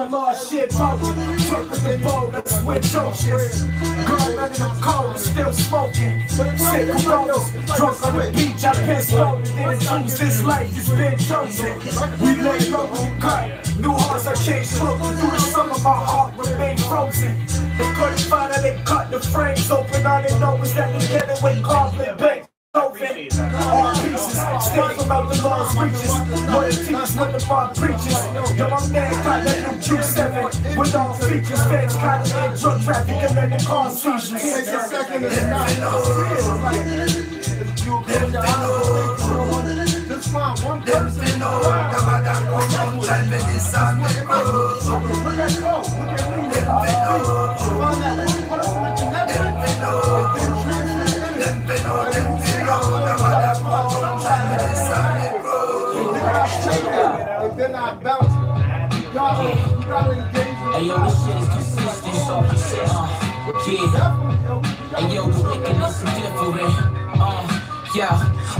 my lost shit broken. Circles and bold, that's with oceans. Girl, none of them cold, still smoking. Sick of rollers, drunk on the beach, I pissed loaded. Then choose this life, it's been chosen. We lay low and cut. New hearts I changed slowly through the summer, my heart remained frozen. They couldn't find how they cut the frames open. All they know is that they get it with conflict bank. All pieces, stay from out the lost reaches. Loyalties when the mob preaches. Yo, my man got that new Q7 with all features. Feds caught in drug traffic and then the car seizures. Take a second and just find one person. They're not bouncing. You gotta engage. Hey yo, this shit is consistent. Yeah. Hey yo, the wickedness is different. Yeah,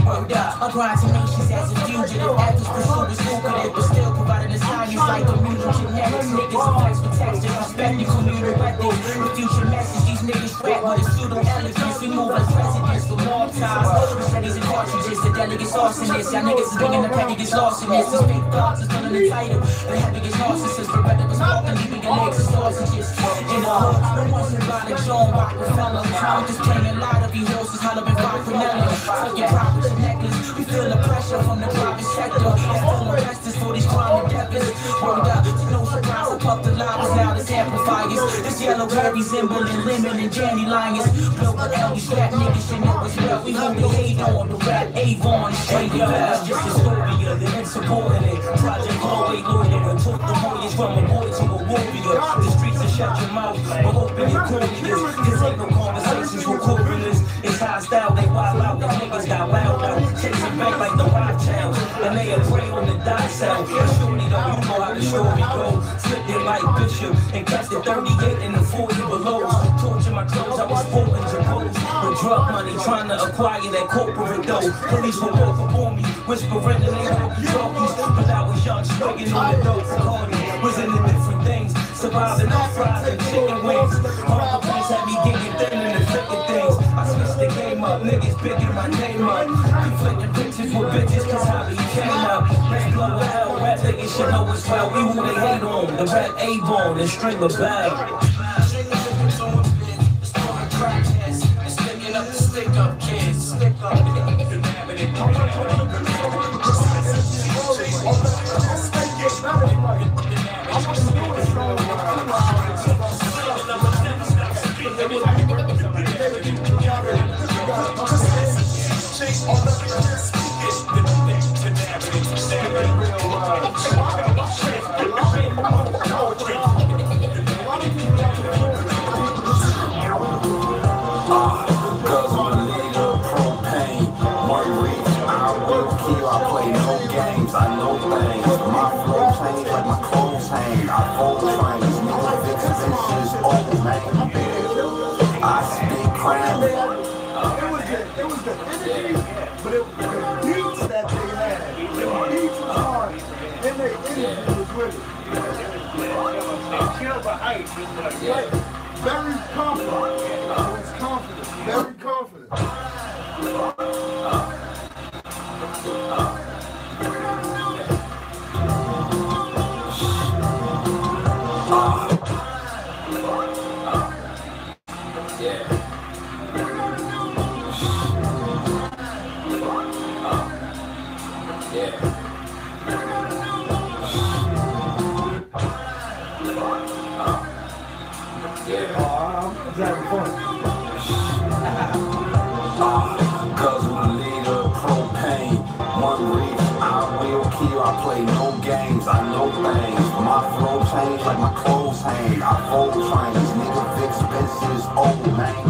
word up. I grind tenacious as a fugitive. Actors pursuing lucrative, but still providing the science like communal genetics. Niggas flex with texture, respect the communal ethics. The future message, these niggas rap with a pseudo elegance. We move as presidents for long times. Studies and cartridges, the delegates lost in this. Y'all niggas is thinking the petty gets lost in this. The fake thoughts is filling the title. The heavy gets narcissists, the red was walking, leaving your legs as sausages. In the hood, no one's about a John Rockefeller. I'm just playing a lot of these horses, holler been Rockefeller. Your property necklace, we feel the pressure from the private sector. And full investors for these crime endeavors. Word up, to no surprise, I puff the llamas out as amplifiers. This yellow berry symbol and lemon and Janny Lions. Built with LD strap niggas, you know as well. We hold the hate on the rap Avon, straight up. Just a story of the insubordinate. Project Chloe lawyer and took the mortgage from a boy to a warrior. The streets are shut your mouth, but open your corneas. Cause ain't no conversations with corporates. It's hostile, they wild out, the niggas got loud out. Chasing back like the Rothschilds, and they afraid on the die cell. But surely though, you know how the story go. Slipped it like Bishop and catch the 38 and the 40 below. Torture my clothes, I was spoken to pose. With drug money, trying to acquire that corporate dough. Police were walk up on me, whispering and they walkie talkies. But I was young, swinging on the dope for Cardi. Was into different things, surviving on fries and chicken wings. All the police had me getting thin in the flipping things. I switched the game up, niggas picking my name up. Conflicting pictures for bitches, cause how we came up. Let's blow it out, rap niggas should know as well. We who they hate on, the rap A-bone and string a bag. Up the stick up kids, stick up. I know things, my flow change like my clothes hang. I fold trains, nigga fix bitches, old man. I speak crime. It was the energy, but it was the beats that they had. The beats was hard, and their energy was with it. Like, very confident. It was confident, very confident. I play no games, I know things. My flow change like my clothes hang. I fold trains, nigga fix bitches, old man.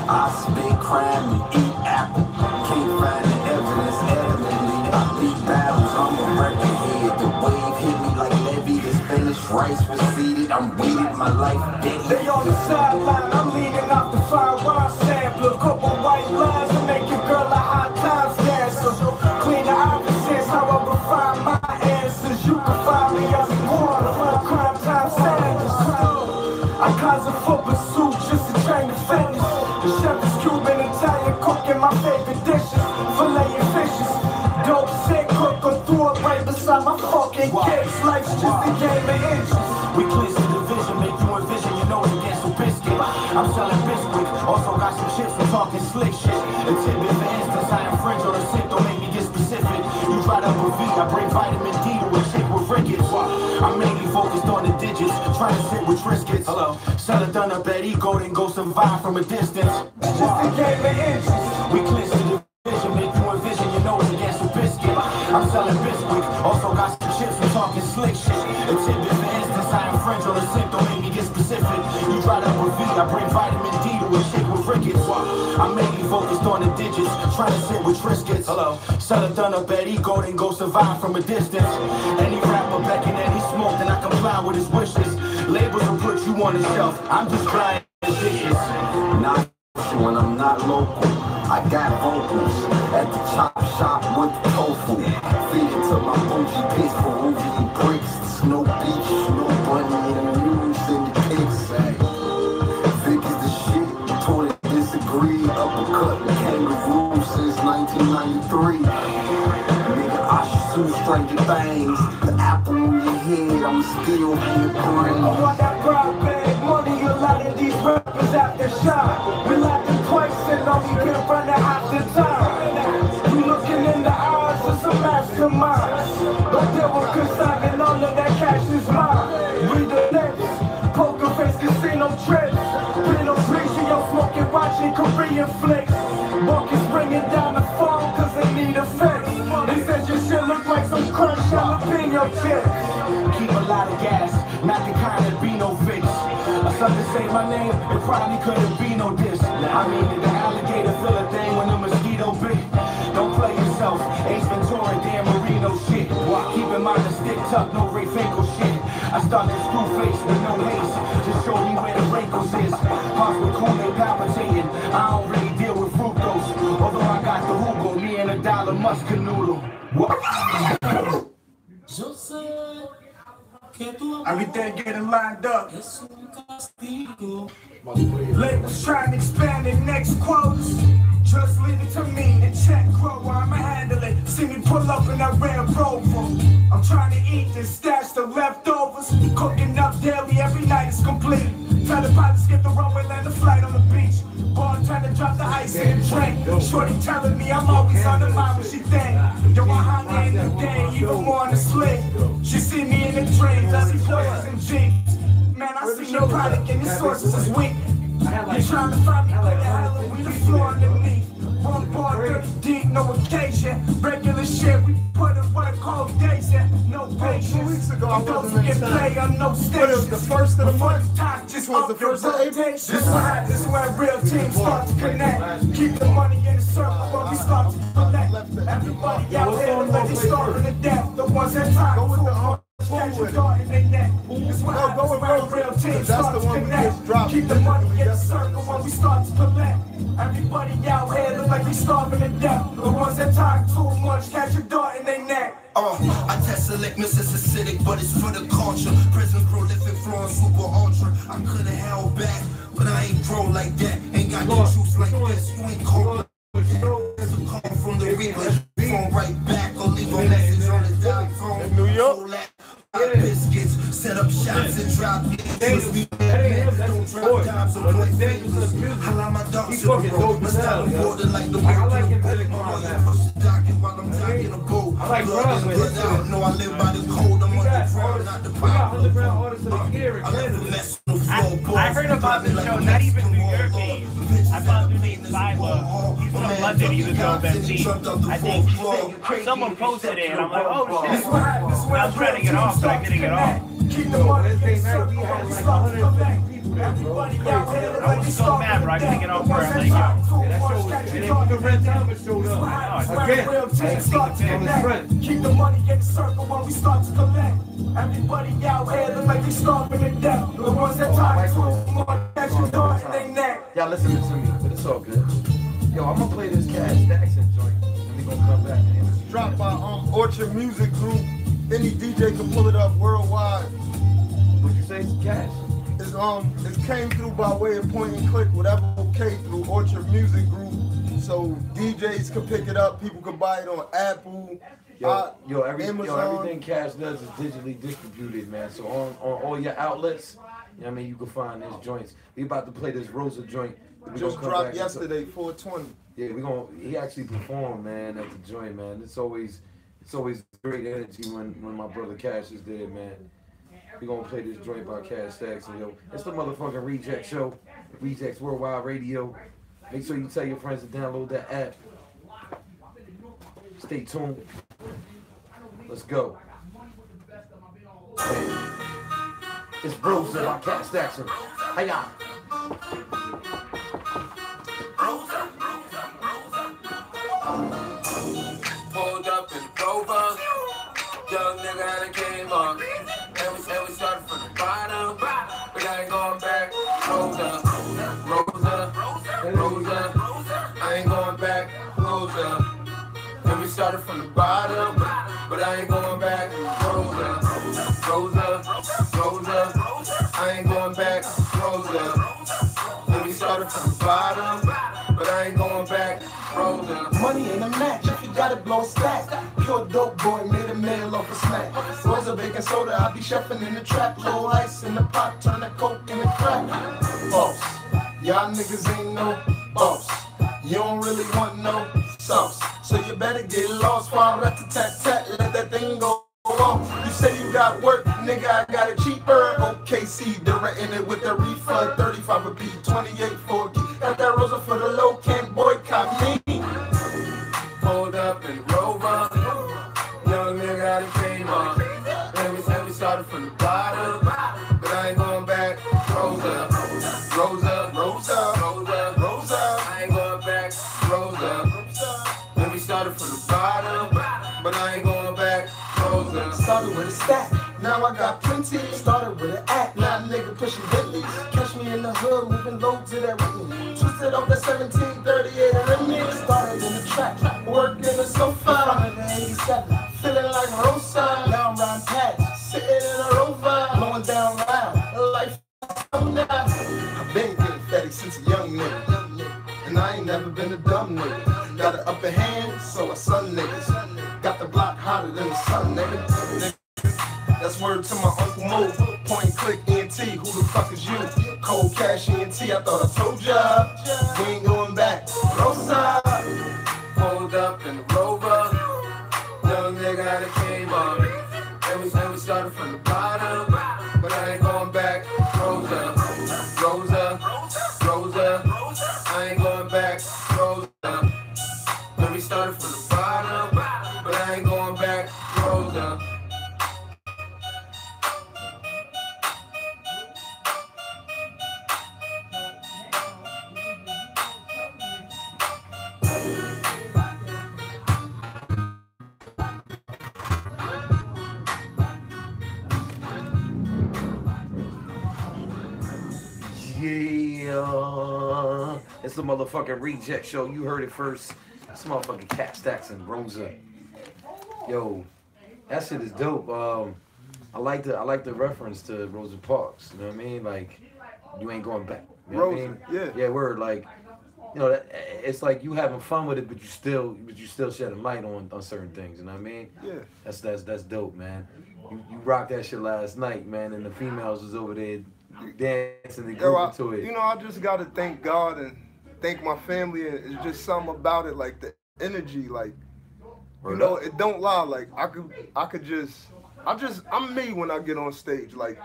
I spit crime and eat apple. Can't find the evidence, evidently. I beat battles, I'm a record head. The wave hit me like Levy, the Spanish rice was seeded. I'm weeded, my life dead. They on the sideline, I'm leaning off the fire wine sampler. Couple white lines to make your girl a hot times dancer. Clean the opposites, how I refine my answers. You can find me as a corner. life's just a game of inches. We clear the division, make you envision your nose against a biscuit. I'm selling biscuit, also got some chips for talking slick shit. A tidbit for instance, I infringe on a sip, don't make me get specific. You try to up a V, I bring vitamin D to a chick with rickets. I'm mainly focused on the digits, trying to sit with Triscuits. Hello, sell it done up at Ego, then go survive from a distance. Just a game of inches. We clear the division, make you envision your nose against a biscuit. I'm selling biscuit, also got some chips for talking slick shit. A tidbit for instance, I infringe on a sip, don't make me get specific. You try to up a V, I bring vitamin D to a chick with rickets. I'm mainly focused on the digits, trying to sit with Triscuits. Hello, sell it done up at Ego, then go survive from a distance. Any rapper begging any smoke, then I comply with his wishes. Labels will put you on the shelf, I'm just buying dishes. Not when I'm not local, I got vocals at the chop shop with the tofu. Feed it to my bougie pigs for Ruby bricks. Snow beach, snow bunny, and the news in the pics. Vic is the shit, totally disagree. Uppercut the kangaroo since 1993. Nigga, I should sue stranger things. The apple in your head, I'm still in your brain. I want that broad bag money, a lot of these rappers out there shine. We like them twice and only get run the half the time. We looking in the eyes of some masterminds. But they were consigning all of that cash is mine. Read the next, poker face casino trips. Pinot Grigio smoking, watching Korean flicks. Marcus bringing down the phone cause they need a fix. They said your shit look like some crunch jalapeno chips. Keep a lot of gas, not the kind that be no fix. A son to say my name, it probably couldn't be no diss. I mean, did the alligator feel a thing when the mosquito bit? Don't play yourself, Ace Ventura, Dan Marino shit. Keep in mind the stick tuck, no Ray Finkel shit. I start the screw face with no haste, just show me where the wrinkles is. Pops with Kool-Aid palpitating, I don't really deal with fructose. Although I got the Hugo, me and a dollar muskrat noodle. Everything getting lined up. Labels trying to expand their next quotes. Just leave it to me, the check grow, I'ma handle it. See me pull up in that red Rover. I'm trying to eat and stash the leftovers. Cooking up daily, every night is complete. Tell the pilots get the runway, land the flight on the beach. Boy, trying to drop the ice in the drink. Shorty telling me I'm always on the mind when she think. Yo, I'm high in the day, even more on the slick. She see me in the dreams, I see voices and jeans. Man, I see no product and the sources is weak. You trying to find me where the hell are we? The floor underneath. One bar, 30 deep, no occasion. Regular shit, we put in what I call days and no patience. 2 weeks ago, I those who get play on no stations. The first of the month, just was the first of April. This is where real teams start to connect. Keep the money in the circle when we start to collect. Everybody out here, like they starving to death. The ones that time to catch a dart in their neck. This where real teams start to connect. Keep the money in the circle when we start to collect. Everybody out here look like they starving to death. The ones that talk too much catch a dart in their neck. I test select Mrs. Acidic, but it's for the culture. Prison prolific, flowing super ultra. I could've held back, but I ain't grow like that. Ain't got no juice like this. You ain't cold like that. Come from the Reaper, phone right back or leave a message on the dial phone. New York. Biscuits, set up shots and drop leads. Don't drop dimes or play favors. I lie my dogs in the road. My style of border like the way I like it. While I'm talking a boat. I like out. No, I live by the code. I'm on the ground, not the power. I heard about the show, not even New York came. I found his name Silo. He's from London, he's a dope MC. I think someone posted it and I'm like, oh shit. I was trying to get off, but I couldn't get off. Keep the money in the circle when we start to collect. Everybody out here look like they So mad, bro. I couldn't get off for it. Like, yo. The Red Diamond showed up. Again. Keep the money in the circle when we start to collect. Everybody out here look like they starving to death. The ones that talk too much catch a dart in their neck. Y'all listening to me, but it's all good. Yo, I'm gonna play this Cash Jackson joint, and we gonna come back. And it's dropped by Orchard Music Group. Any DJ can pull it up worldwide. What'd you say? It's Cash. It came through by way of point and click, whatever okay through Orchard Music Group. So DJs can pick it up, people can buy it on Apple, Everything Cash does is digitally distributed, man. So on all your outlets, you know what I mean, you can find his joints. We about to play this Rosa joint. Just dropped yesterday, 420. Yeah, he actually performed, man, at the joint, man. It's always great energy when my brother Cash is there, man. We gonna play this joint by Cash Stacks, and yo, it's the motherfucking Rejectz Show, Rejectz Worldwide Radio. Make sure you tell your friends to download that app. Stay tuned. Let's go. It's Rosa by Cash Stacks. Hiya. Pulled up in the Rover, young nigga that came up, and we started from the bottom, but I ain't going back. Rosa, I ain't going back. Rosa, and we started from the bottom, but I ain't going back. Rosa, I ain't going back. Rosa, and we started from the bottom, but I ain't going back. Rosa. Money ain't a match if you gotta blow a stack. Pure dope boy made a meal off a snack. Rosa baking soda, I be chefing in the trap. Low ice in the pot, turn the coke into crack. Boss, y'all niggas ain't no boss. You don't really want no sauce, so you better get lost. While rat-a-tat-tat, let that thing go off. You say you got work, nigga, I got it cheaper. OKC, directing it with the refund. 35 a beat, 28 for a key. Got that Rosa for the low, can't boycott me. Pulled up in Rover, young nigga that came up, and we started from the bottom, but I ain't going back. Rosa, I ain't going back. Rosa, and we started from the bottom, but I ain't going back. Rosa. Started with a stack, now I got plenty. Started with an act, now nigga pushing Bentleys. Catch me in the hood, moving low to that Whitney. Twisted off that 1738 Remy. Started in the track, worked in the sofa. 187, feeling like Rosa. Now I'm riding pads, sitting in a Rover. Blowing down loud, life come down. I've been getting fatty since a young nigga, and I ain't never been a dumb nigga. Got an upper hand, so I son niggas. Got the block hotter than the sun, nigga. That's word to my Uncle Mo. Point click ENT, who the fuck is you? Cold cash ENT, I thought I told ya. We ain't going back. Rosa. Pulled up in the Rover, young nigga that came up, and we started from the bottom, but I ain't going back. Rosa, I ain't going back. Rosa, and we started from the bottom, but I ain't going back. Rosa. Yeah, it's the motherfucking Rejectz Show. You heard it first. It's motherfucking Cash Stacks and Rosa. Yo, that shit is dope. I like the reference to Rosa Parks. You know what I mean? Like, you ain't going back. You know Rosa, what I mean? yeah. Word. Like, you know, it's like you having fun with it, but you still shedding light on certain things. You know what I mean? Yeah. That's dope, man. You rocked that shit last night, man, and the females was over there dancing and grooving to it. You know, I just gotta thank God and thank my family. And it's just something about it, like the energy, like you know, it don't lie. Like I'm me when I get on stage. Like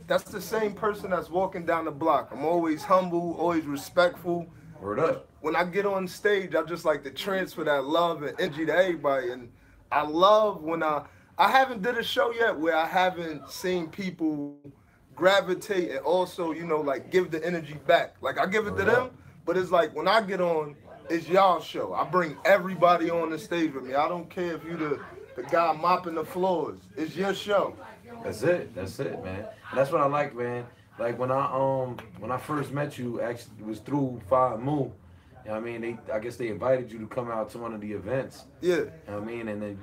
that's the same person that's walking down the block. I'm always humble, always respectful. Word up. When I get on stage, I just like to transfer that love and energy to everybody. And I love when I haven't did a show yet where I haven't seen people gravitate and also, you know, like give the energy back. Like I give it to them, but it's like when I get on, it's y'all show. I bring everybody on the stage with me. I don't care if you the guy mopping the floors. It's your show. That's it, man. And that's what I like, man. Like when I first met you, actually it was through Five Moon. You know what I mean? I guess they invited you to come out to one of the events. Yeah. You know what I mean? And then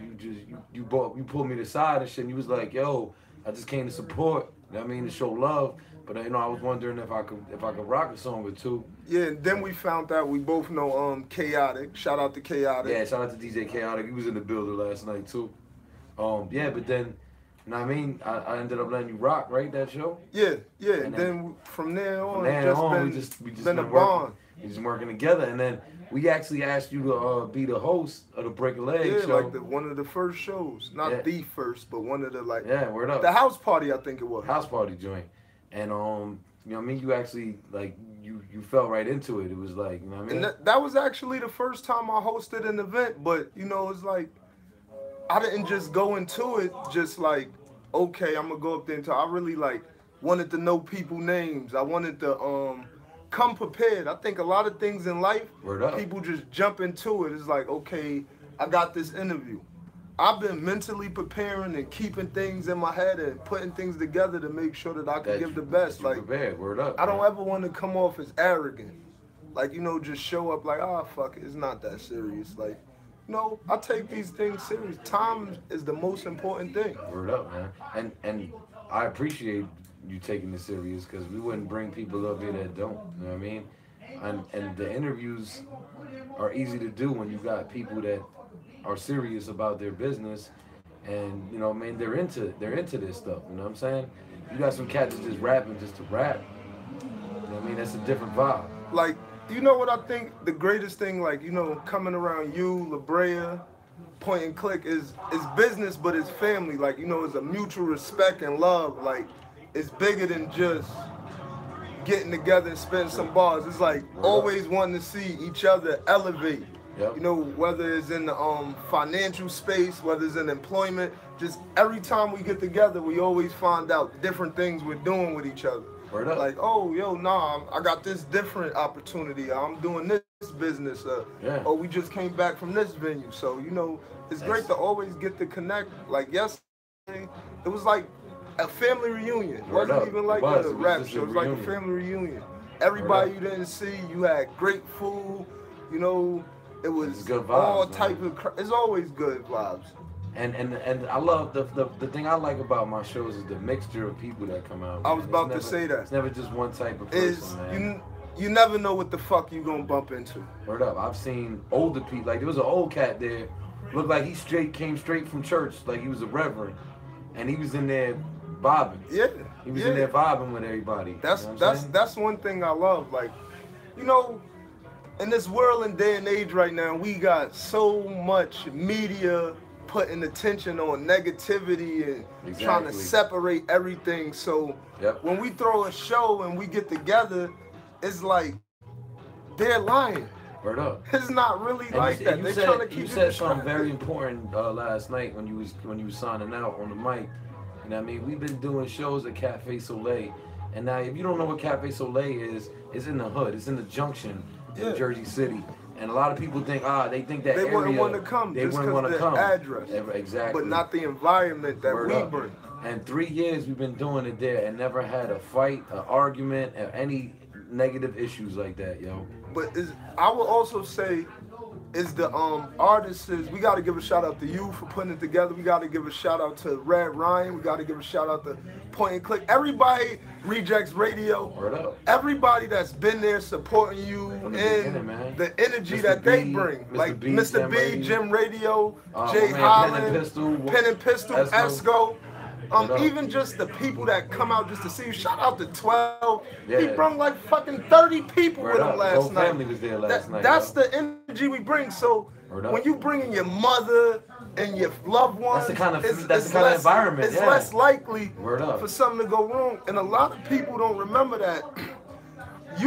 you pulled me to the side and shit, and you was like, yo, I just came to support. You know what I mean? To show love. But you know, I was wondering if I could rock a song or two. Yeah, and then we found out we both know Chaotic. Shout out to Chaotic. Yeah, shout out to DJ Chaotic. He was in the building last night too. Yeah, but then, you know what I mean? I ended up letting you rock, right, that show? Yeah. And then from there on, we just been a been bond. We just working together, and then we actually asked you to be the host of the Break a Leg show. Like one of the first shows, not the first, but one of the word up. The house party, I think it was. House party joint, and you know what I mean? You actually you fell right into it. It was like, you know what I mean? And that was actually the first time I hosted an event, but you know, it's like I didn't just go into it just like, okay, I'm gonna go up there and talk. I really wanted to know people names. I wanted to come prepared. I think a lot of things in life, people just jump into it. It's like, okay, I got this interview. I've been mentally preparing and keeping things in my head and putting things together to make sure that I can give the best. Like, prepared. Word up, I don't ever want to come off as arrogant. Like, you know, just show up like, fuck it, it's not that serious. Like, no, I take these things serious. Time is the most important thing. Word up, man. And I appreciate you taking this serious, because we wouldn't bring people up here that don't. You know what I mean? And the interviews are easy to do when you got people that are serious about their business, and you know, man, they're into this stuff. You know what I'm saying? You got some cats that just rapping just to rap. You know what I mean? That's a different vibe. Like, you know what I think the greatest thing, like, you know, coming around you, La Brea, Point and Click is business, but it's family. Like, you know, it's a mutual respect and love. Like, it's bigger than just getting together and spending some bars. It's like always wanting to see each other elevate. Yep. You know, whether it's in the financial space, whether it's in employment, just every time we get together, we always find out different things we're doing with each other. Like, oh, yo, nah, I got this different opportunity. I'm doing this business. Oh, we just came back from this venue. So, you know, it's great to always get to connect. Like, yesterday, it was like a family reunion. It wasn't even like a rap show. It was like a family reunion. Everybody you didn't see, you had great food, you know. It was good vibes, all type of. It's always good vibes. And I love the thing I like about my shows is the mixture of people that come out. I was about to say that. It's never just one type of person, man. You never know what the fuck you gonna bump into. Word up. I've seen older people. Like, there was an old cat there. Looked like he came straight from church. Like, he was a reverend, and he was in there vibing. Yeah. He was in there vibing with everybody. That's one thing I love. Like, you know, in this world and day and age right now, we got so much media putting attention on negativity and trying to separate everything. So when we throw a show and we get together, it's like they're lying. Word up. It's not really like that. They're trying to keep you said something very important last night when you was signing out on the mic. You know what I mean? We've been doing shows at Cafe Soleil, and now if you don't know what Cafe Soleil is, it's in the hood. It's in the Junction in Jersey City. And a lot of people think, they think that they area, wouldn't want to come. They just wouldn't want to come. Address. Exactly. But not the environment that we bring. And 3 years we've been doing it there and never had a fight, an argument, or any negative issues like that, yo. But I will also say, is the artists, we got to give a shout out to you for putting it together. We got to give a shout out to Red Ryan. We got to give a shout out to Point and Click. Everybody, Rejectz Radio. Everybody that's been there supporting you and the energy that they bring. Like Mr. B, Jim Radio, Jay Holland, Pen and Pistol, Esco. Even just the people that come out just to see you. Shout out to 12. He brought like fucking 30 people with him last night. Family was there last night. That's the energy we bring. So when you bring in your mother and your loved ones, that's the kind of environment. It's less likely for something to go wrong. And a lot of people don't remember that. If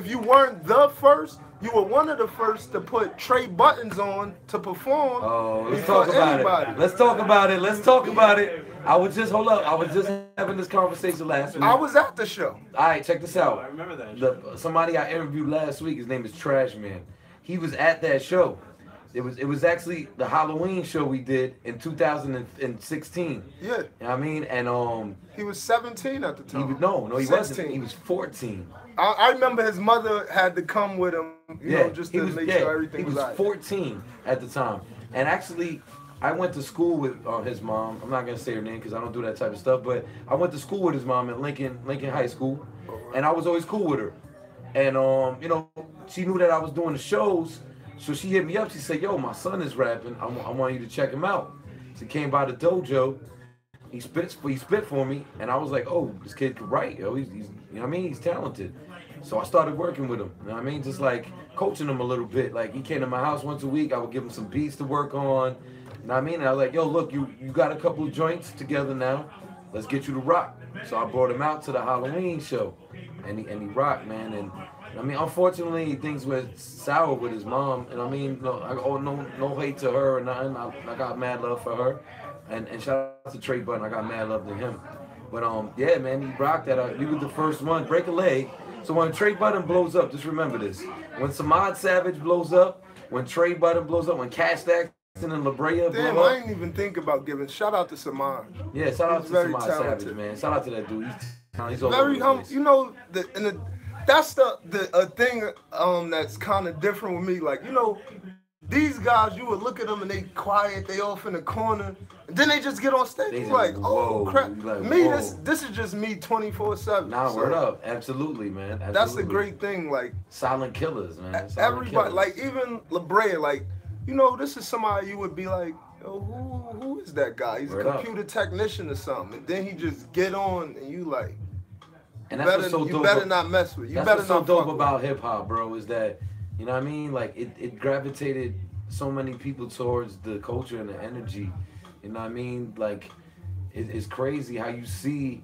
you weren't the first, you were one of the first to put Trey Buttons on to perform. Oh, let's talk about it. Let's talk about it. Let's talk about it. I was just having this conversation last week. I was at the show. All right, check this out. I remember that. Somebody I interviewed last week, his name is Trash Man. He was at that show. It was actually the Halloween show we did in 2016. Yeah. You know what I mean? And he was 17 at the time. He wasn't. He was 14. I remember his mother had to come with him, you know, just to make sure everything was right. He was 14 at the time. And actually, I went to school with his mom. I'm not gonna say her name because I don't do that type of stuff. But I went to school with his mom at Lincoln High School, and I was always cool with her. And you know, she knew that I was doing the shows, so she hit me up. She said, "Yo, my son is rapping. I want you to check him out." She came by the dojo. He spit for me, and I was like, "Oh, this kid can write. Yo, he's you know what I mean? He's talented." So I started working with him. You know what I mean? Just like coaching him a little bit. Like he came to my house once a week. I would give him some beats to work on. You know what I mean? And I was like, "Yo, look, you got a couple of joints together now. Let's get you to rock." So I brought him out to the Halloween show, and he rocked, man. And I mean, unfortunately, things went sour with his mom. And I mean, no hate to her or nothing. I got mad love for her. And shout out to Trey Button. I got mad love to him. But yeah, man, he rocked that. He was the first one. Break a leg. So when Trey Button blows up, just remember this. When Samad Savage blows up, when Trey Button blows up, when Cash Daxton and La Brea blow up. Damn, I didn't even think about giving. Shout out to Samad. Yeah, shout out to Samad Savage, man. Shout out to that dude. He's all very humble. You know, that's the thing that's kind of different with me. Like, you know, these guys, you would look at them and they quiet, they off in the corner, and then they just get on stage. You're like, oh crap. Like, me, this is just me 24/7. Nah, word up. Absolutely, man. Absolutely. That's the great thing. Like silent killers, man. Everybody, killers. Like even La Brea, like, you know, this is somebody you would be like, yo, who is that guy? He's a computer technician or something. And then he just get on and you like, and that's what's so dope. You better not mess with. You that's better what's so not dope about hip hop, bro, is that, you know what I mean? Like it gravitated so many people towards the culture and the energy. You know what I mean? Like it's crazy how you see,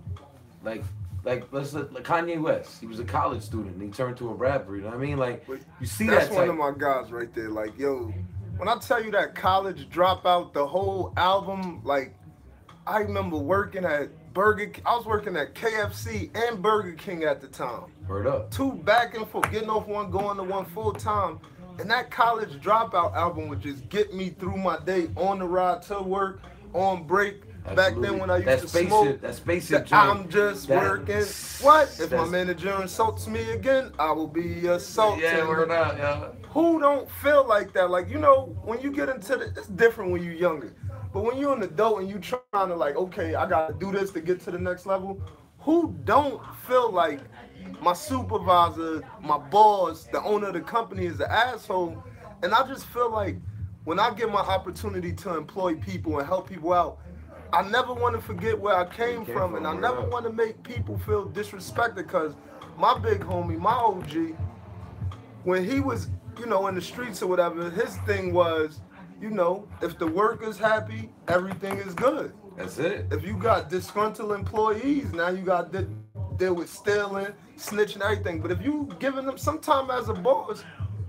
like Kanye West. He was a college student and he turned to a rapper. You know what I mean? Like you see that's that. That's one of my guys right there. Like, yo, when I tell you that college dropout, the whole album, like I remember working at I was working at KFC and Burger King at the time. Word up. 2 back and forth, getting off one, going to one full time. And that college dropout album would just get me through my day on the ride to work, on break. Absolutely. Back then when I used to smoke, that spaceship I'm just working. What? If my manager insults me again, I will be assaulted. Yeah, word up, yeah. Who don't feel like that? Like, you know, when you get into it's different when you're younger. But when you're an adult and you trying to like, okay, I gotta do this to get to the next level, who don't feel like my supervisor, my boss, the owner of the company is an asshole? And I just feel like when I get my opportunity to employ people and help people out, I never want to forget where I came from, and I never want to make people feel disrespected, because my big homie, my OG, when he was, you know, in the streets or whatever, his thing was, you know, if the worker's happy, everything is good. That's it. If you got disgruntled employees, now you got to deal with stealing, snitching, everything. But if you giving them, sometime as a boss,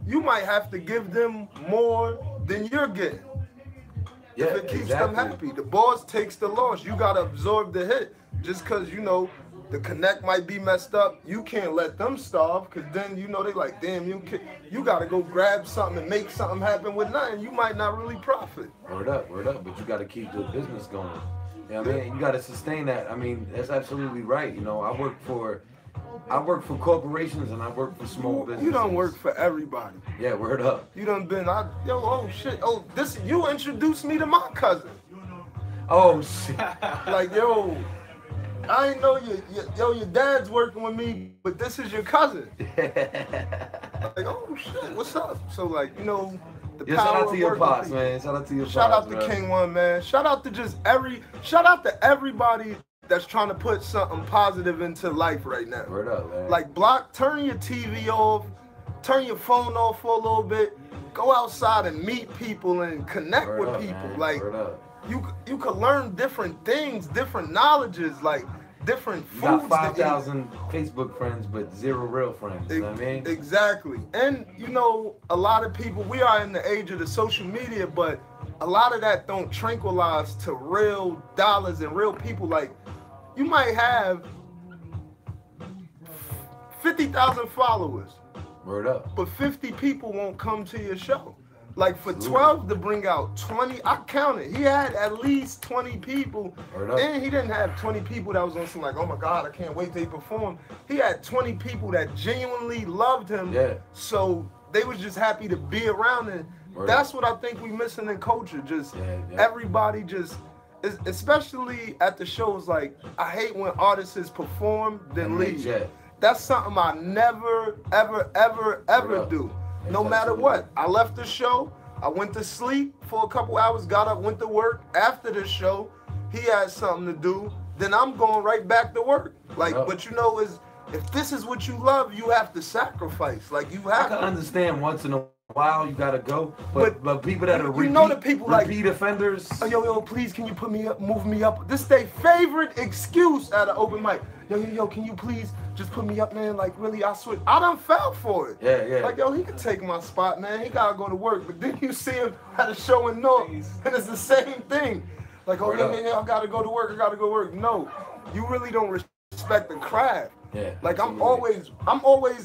you might have to give them more than you're getting. Yeah, if it keeps them happy. The boss takes the loss. You got to absorb the hit. Just because, you know, the connect might be messed up, you can't let them starve, because then, you know, they like, damn, you got to go grab something and make something happen with nothing. You might not really profit. Word up, but you got to keep the business going. You know what I mean? You got to sustain that. I mean, that's absolutely right. You know, I work for corporations and I work for small businesses. You don't work for everybody. Yeah, word up. You done been, oh shit, you introduced me to my cousin. Oh shit. Like, yo, I ain't know your dad's working with me, but this is your cousin. Like, oh shit, what's up? So like, you know, the power shout out to your pops, people. man. Shout out to your shout pops. Shout out to King One, man. Shout out to everybody that's trying to put something positive into life right now. Word up, man. Like, turn your TV off, turn your phone off for a little bit, go outside and meet people and connect with people. Man. Like, you could learn different things, different knowledges, like different foods. You got 5,000 Facebook friends, but 0 real friends. You know what I mean? Exactly. And you know, a lot of people, we are in the age of the social media, but a lot of that don't tranquilize to real dollars and real people. Like, you might have 50,000 followers. Word up. But 50 people won't come to your show. Like, for 12 to bring out 20, I counted. He had at least 20 people. And he didn't have 20 people that was on some like, oh my God, I can't wait till he perform. He had 20 people that genuinely loved him. Yeah. So they was just happy to be around him. That's what I think we missing in culture. Just everybody just, especially at the shows. Like I hate when artists perform then leave. That's something I never, ever do. No matter what. I left the show. I went to sleep for a couple hours. Got up, went to work. After the show, he had something to do. Then I'm going right back to work. Like, but you know, if this is what you love, you have to sacrifice. Like you have to. I can understand once in a while you gotta go, but people that are repeat offenders. Oh, yo, please, can you put me up, move me up? This is their favorite excuse at an open mic. Yo, can you please just put me up, man? Like, really, I swear, I done fell for it. Yeah. Like, yo, he can take my spot, man. He gotta go to work. But then you see him at a show in North, and it's the same thing. Like, oh, yeah, I gotta go to work. No, you really don't respect the craft. Yeah. Like, I'm always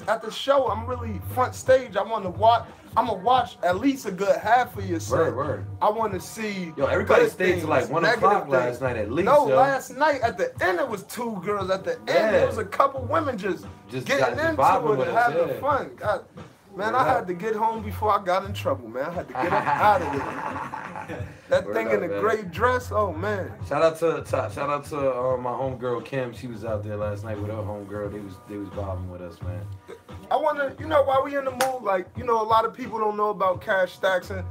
at the show. I'm really front stage. I'm gonna watch at least a good half of your set. Word. I want to see. Yo, everybody stayed till like 1 o'clock last night at least. No, last night at the end it was 2 girls. At the end it was a couple women just getting into it and having fun. God, man, I had to get home before I got in trouble, man. I had to get up out of there. That thing in the gray dress, oh man. Shout out to my homegirl Kim. She was out there last night with her homegirl. They was vibing with us, man. I wanna, while we in the mood, like, a lot of people don't know about Cash Stacks, and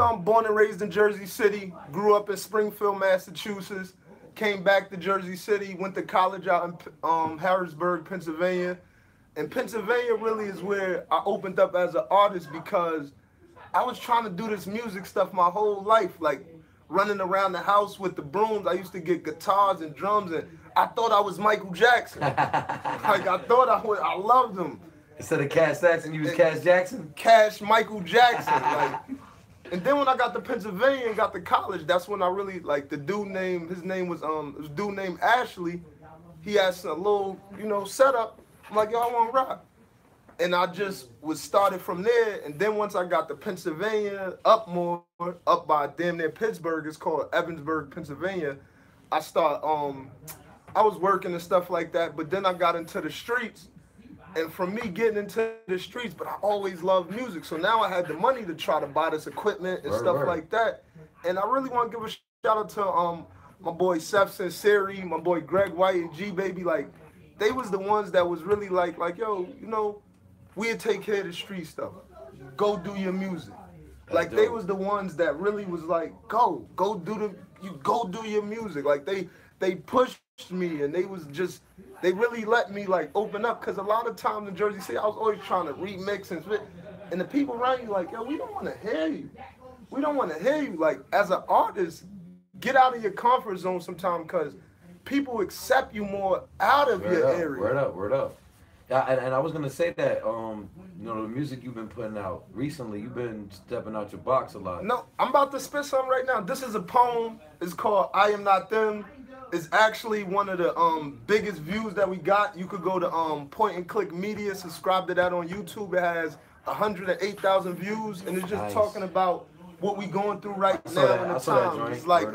I'm born and raised in Jersey City, grew up in Springfield, Massachusetts, came back to Jersey City, went to college out in Harrisburg, Pennsylvania. And Pennsylvania really is where I opened up as an artist because I was trying to do this music stuff my whole life, like running around the house with the brooms. I used to get guitars and drums, and I thought I was Michael Jackson. Like, I thought I loved him. Instead of Cash Jackson, you was Cash Jackson? Cash Michael Jackson. Like, and then when I got to Pennsylvania and got to college, that's when I really, like, the dude named, his name was, this dude named Ashley. He had a little, setup. I'm like, yo, I want to rock. And I just was started from there. And then once I got to Pennsylvania, up by damn near Pittsburgh, it's called Evansburg, Pennsylvania. I was working and stuff like that, but then I got into the streets. And from me getting into the streets, but I always loved music. So now I had the money to try to buy this equipment and stuff like that. And I really want to give a shout out to my boy Seth Sinceri, my boy Greg White and G Baby. Like, they was the ones that was really like, yo, we'll take care of the street stuff. Go do your music. Like, they was the ones that really was like, go do your music. Like, they pushed me, and they really let me like open up, because a lot of times in Jersey City I was always trying to remix and the people around you like, yo, we don't want to hear you. Like, as an artist, get out of your comfort zone sometimes, because people accept you more out of your area. Word up. Yeah, and I was gonna say that the music you've been putting out recently, you've been stepping out your box a lot. No, I'm about to spit something right now. This is a poem. It's called I Am Not Them. It's actually one of the biggest views that we got. You could go to Point and Click Media, subscribe to that on YouTube. It has 108,000 views, and it's just talking about what we going through right now in the time. It's like,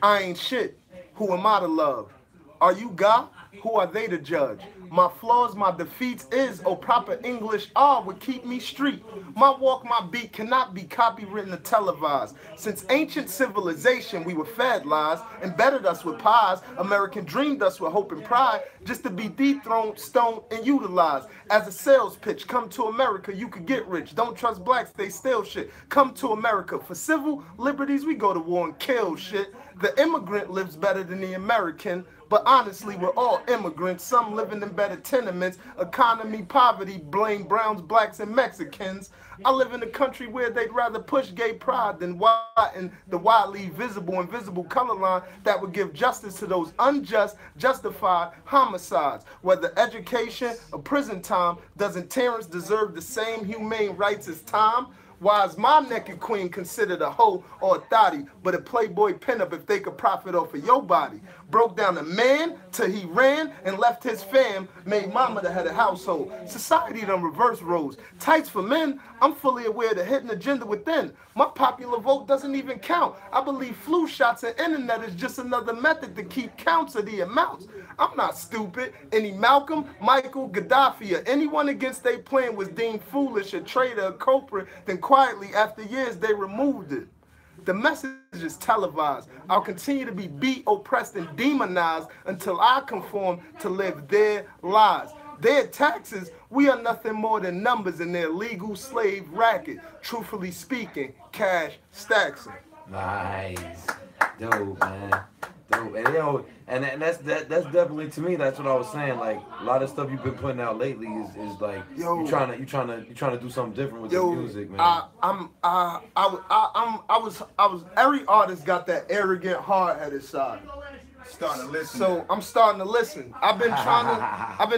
I ain't shit. Who am I to love? Are you God? Who are they to judge? My flaws, my defeats is, proper English would keep me street. My walk, my beat cannot be copywritten or televised. Since ancient civilization, we were fed lies, embedded us with pies. American dreamed us with hope and pride, just to be dethroned, stoned, and utilized. As a sales pitch, come to America, you could get rich. Don't trust blacks, they steal shit. Come to America. For civil liberties, we go to war and kill shit. The immigrant lives better than the American. But honestly, we're all immigrants, some living in better tenements. Economy, poverty, blame browns, blacks, and Mexicans. I live in a country where they'd rather push gay pride than widen the widely visible, invisible color line that would give justice to those unjust, justified homicides. Whether education or prison time, doesn't Terrence deserve the same humane rights as Tom? Why is my naked queen considered a hoe or a thotty, but a playboy pinup if they could profit off of your body? Broke down a man till he ran and left his fam, made mama the head of household. Society done reverse roles. Tights for men, I'm fully aware of the hidden agenda within. My popular vote doesn't even count. I believe flu shots and internet is just another method to keep counts of the amounts. I'm not stupid. Any Malcolm, Michael, Gaddafi, or anyone against their plan was deemed foolish, a traitor, a culprit, then quietly after years they removed it. The message is televised. I'll continue to be beat, oppressed, and demonized until I conform to live their lives. Their taxes, we are nothing more than numbers in their legal slave racket. Truthfully speaking, cash stacks. Nice. Dope, man. Dope. And yo, and that's definitely, to me, that's what I was saying. Like, a lot of stuff you've been putting out lately is like, yo, you trying to do something different with yo, the music, man. Every artist got that arrogant, hard-headed side. Starting to listen. So I'm starting to listen. I've been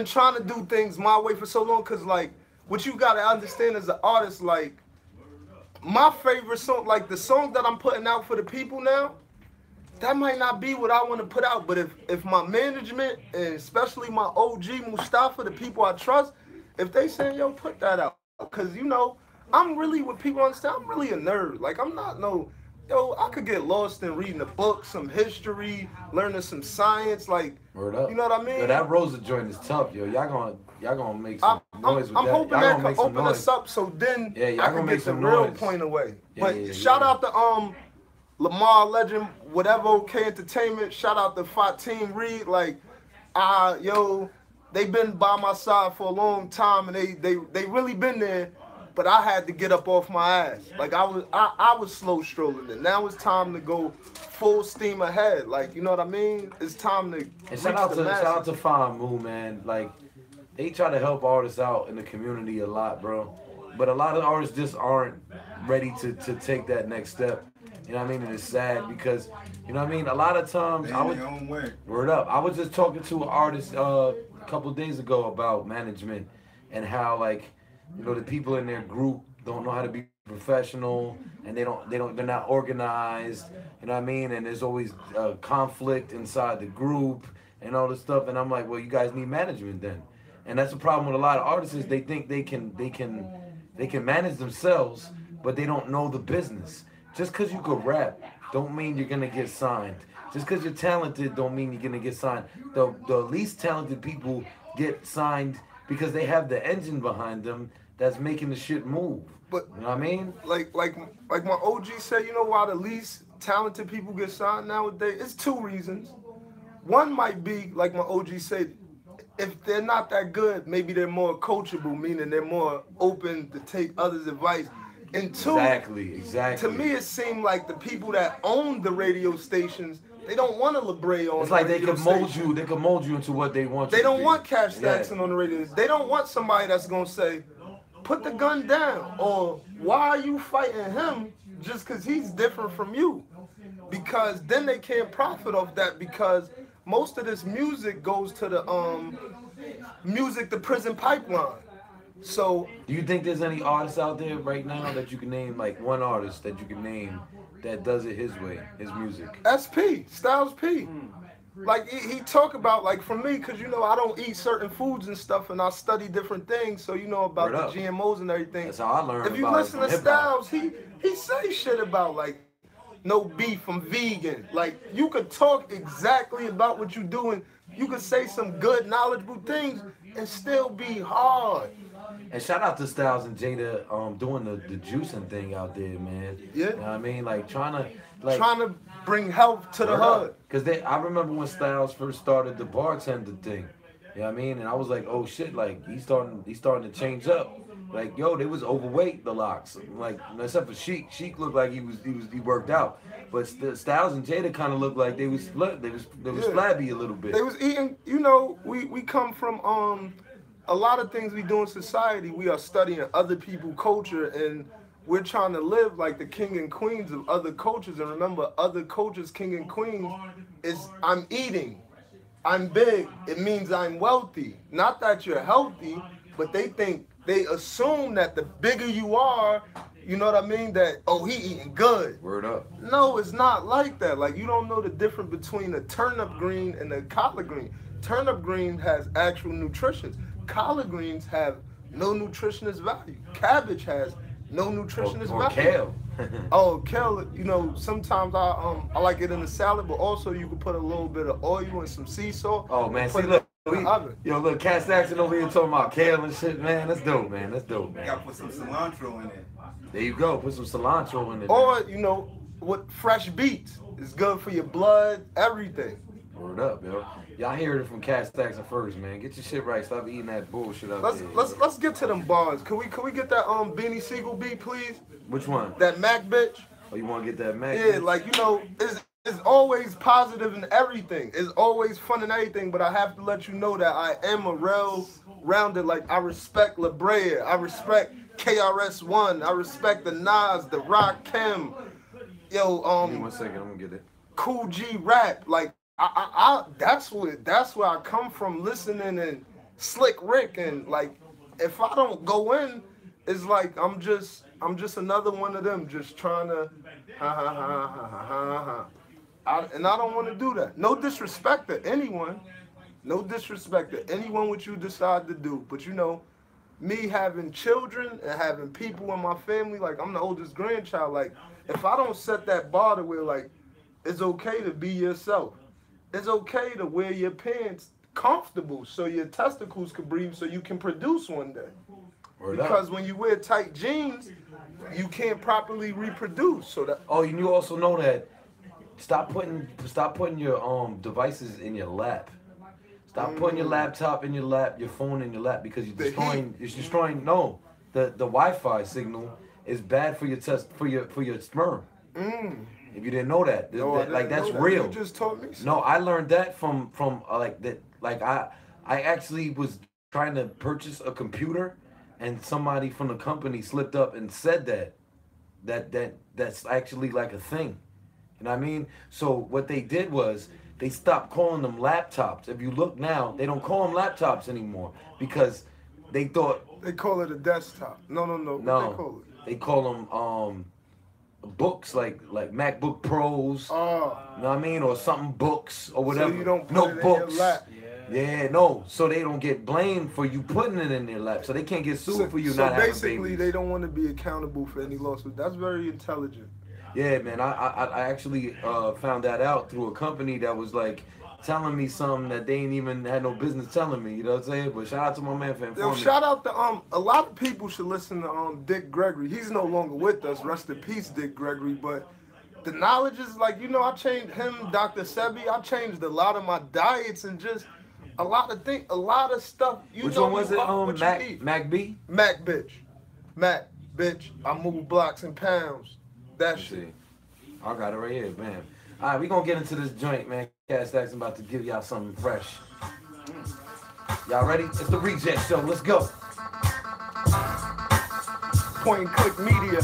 trying to do things my way for so long, cause like what you gotta understand as an artist, like my favorite song, like the song that I'm putting out for the people now, that might not be what I want to put out. But if my management and especially my OG Mustafa, the people I trust, if they say, yo, put that out, cause you know I'm really, what people understand, I'm really a nerd. Like I'm not no. Yo, I could get lost in reading a book, some history, learning some science, like, Word up. You know what I mean? Yo, that Rosa joint is tough, yo. Y'all gonna make some noise with that. I'm hoping that can open us up, so then I can get the real point away. But shout out to Lamar Legend, whatever OK Entertainment. Shout out to Fatim Reed, like, yo, they been by my side for a long time, and they really been there. But I had to get up off my ass. Like I was slow strolling it. Now it's time to go full steam ahead. Like, you know what I mean? It's time to. And shout out to Famu, man. Like, they try to help artists out in the community a lot, bro. But a lot of artists just aren't ready to take that next step. You know what I mean? And it's sad because, you know what I mean? A lot of times word up. I was just talking to an artist a couple days ago about management and how, like, you know, the people in their group don't know how to be professional, and they're not organized. You know what I mean? And there's always conflict inside the group and all this stuff. And I'm like, well, you guys need management then. And that's the problem with a lot of artists is they think they can manage themselves, but they don't know the business. Just because you could rap, don't mean you're gonna get signed. Just because you're talented, don't mean you're gonna get signed. The least talented people get signed because they have the engine behind them that's making the shit move. But you know what I mean? Like my OG said, you know why the least talented people get signed nowadays? It's two reasons. One might be, like my OG said, if they're not that good, maybe they're more coachable, meaning they're more open to take others' advice. And two, exactly. To me, it seemed like the people that own the radio stations, they don't want to libre on. It's like they could mold you. They could mold you into what they want. They don't want Cash Jackson on the radio. They don't want somebody that's gonna say, "Put the gun down," or "Why are you fighting him just because he's different from you?" Because then they can't profit off that, because most of this music goes to the the prison pipeline. So, do you think there's any artists out there right now that you can name, like one artist that you can name that does it his way, his music? SP, Styles P. Like he talk about, like, for me, because, you know, I don't eat certain foods and stuff, and I study different things, so you know about the GMOs and everything. That's how I learned. If you listen to Styles, he say shit about, like, no beef, I'm vegan. Like, you could talk exactly about what you're doing. You could say some good, knowledgeable things and still be hard. And shout out to Styles and Jada doing the juicing thing out there, man. Yeah. You know what I mean? Like trying to bring health to the hood. Because I remember when Styles first started the bartender thing. You know what I mean? And I was like, oh shit, like he's starting to change up. Like, yo, they was overweight, the Locks. Like, except for Sheik. Sheik looked like he worked out. But Styles and Jada kind of looked like they was flabby a little bit. They was eating, you know, we come from a lot of things we do in society. We are studying other people's culture, and we're trying to live like the king and queens of other cultures. And remember, other cultures, king and queens, is I'm eating, I'm big, it means I'm wealthy. Not that you're healthy, but they assume that the bigger you are, You know what I mean? That, oh, he eating good. Word up. No, it's not like that. Like, you don't know the difference between a turnip green and a collard green. Turnip green has actual nutrition. Collard greens have no nutritionist value. Cabbage has no nutritionist value. Kale. Oh, kale, you know, sometimes I like it in a salad, but also you can put a little bit of oil and some sea salt. Oh, man, see, put it look. in the oven. Yo, look, Cat Saxon over here talking about kale and shit, man. That's dope, man. That's dope, man. You gotta put some cilantro in it. There you go. Put some cilantro in it. Or, you know, with fresh beets. It's good for your blood, everything. Word up, yo. Y'all heard it from Cat Saxon first, man. Get your shit right. Stop eating that bullshit out there. Let's get to them bars. Can we get that Beanie Siegel beat, please? Which one? That Mac bitch. Oh, you want to get that Mac? Yeah, like, you know, it's always positive in everything. It's always fun in everything, but I have to let you know that I am a well-rounded, like, I respect La Brea. I respect KRS-One. I respect the Nas, the Rock Kim. Yo, Give me 1 second, I'm gonna get it. Cool G rap. Like, that's where I come from, listening and Slick Rick, and like, if I don't go in, it's like I'm just another one of them, just trying to and I don't want to do that. No disrespect to anyone. No disrespect to anyone what you decide to do. But you know, me having children and having people in my family, like I'm the oldest grandchild, like if I don't set that bar to where like it's okay to be yourself. It's okay to wear your pants comfortable so your testicles can breathe so you can produce one day. Because when you wear tight jeans, you can't properly reproduce. So that. Oh, and you also know that. Stop putting your devices in your lap. Stop putting your laptop in your lap, your phone in your lap, because you're destroying. No, the Wi-Fi signal is bad for your sperm. If you didn't know that, that's real. You just told me. No, I learned that from like that. Like I actually was trying to purchase a computer, and somebody from the company slipped up and said that's actually like a thing. You know what I mean? So what they did was they stopped calling them laptops. If you look now, they don't call them laptops anymore because they thought they call it a desktop. No. No, they call them books like MacBook Pros. Oh. You know what I mean? Or something books or whatever. So you don't put it in your lap. Yeah, no. So they don't get blamed for you putting it in their lap. So they can't get sued for you not having babies. So basically, they don't want to be accountable for any lawsuit. That's very intelligent. Yeah, man. I actually found that out through a company that was like telling me something that they ain't even had no business telling me. You know what I'm saying? But shout out to my man for informing me. Shout out to a lot of people should listen to Dick Gregory. He's no longer with us. Rest in peace, Dick Gregory. But the knowledge is like, you know, I changed him, Dr. Sebi. I changed a lot of my diets and just a lot of things, a lot of stuff. Which one was it? Mac B? Mac bitch. Mac bitch. I move blocks and pounds. That shit. I got it right here, man. All right, we gonna get into this joint, man. Cat Saxon about to give y'all something fresh. Y'all ready? It's the Rejectz Show. Let's go. Point and click media.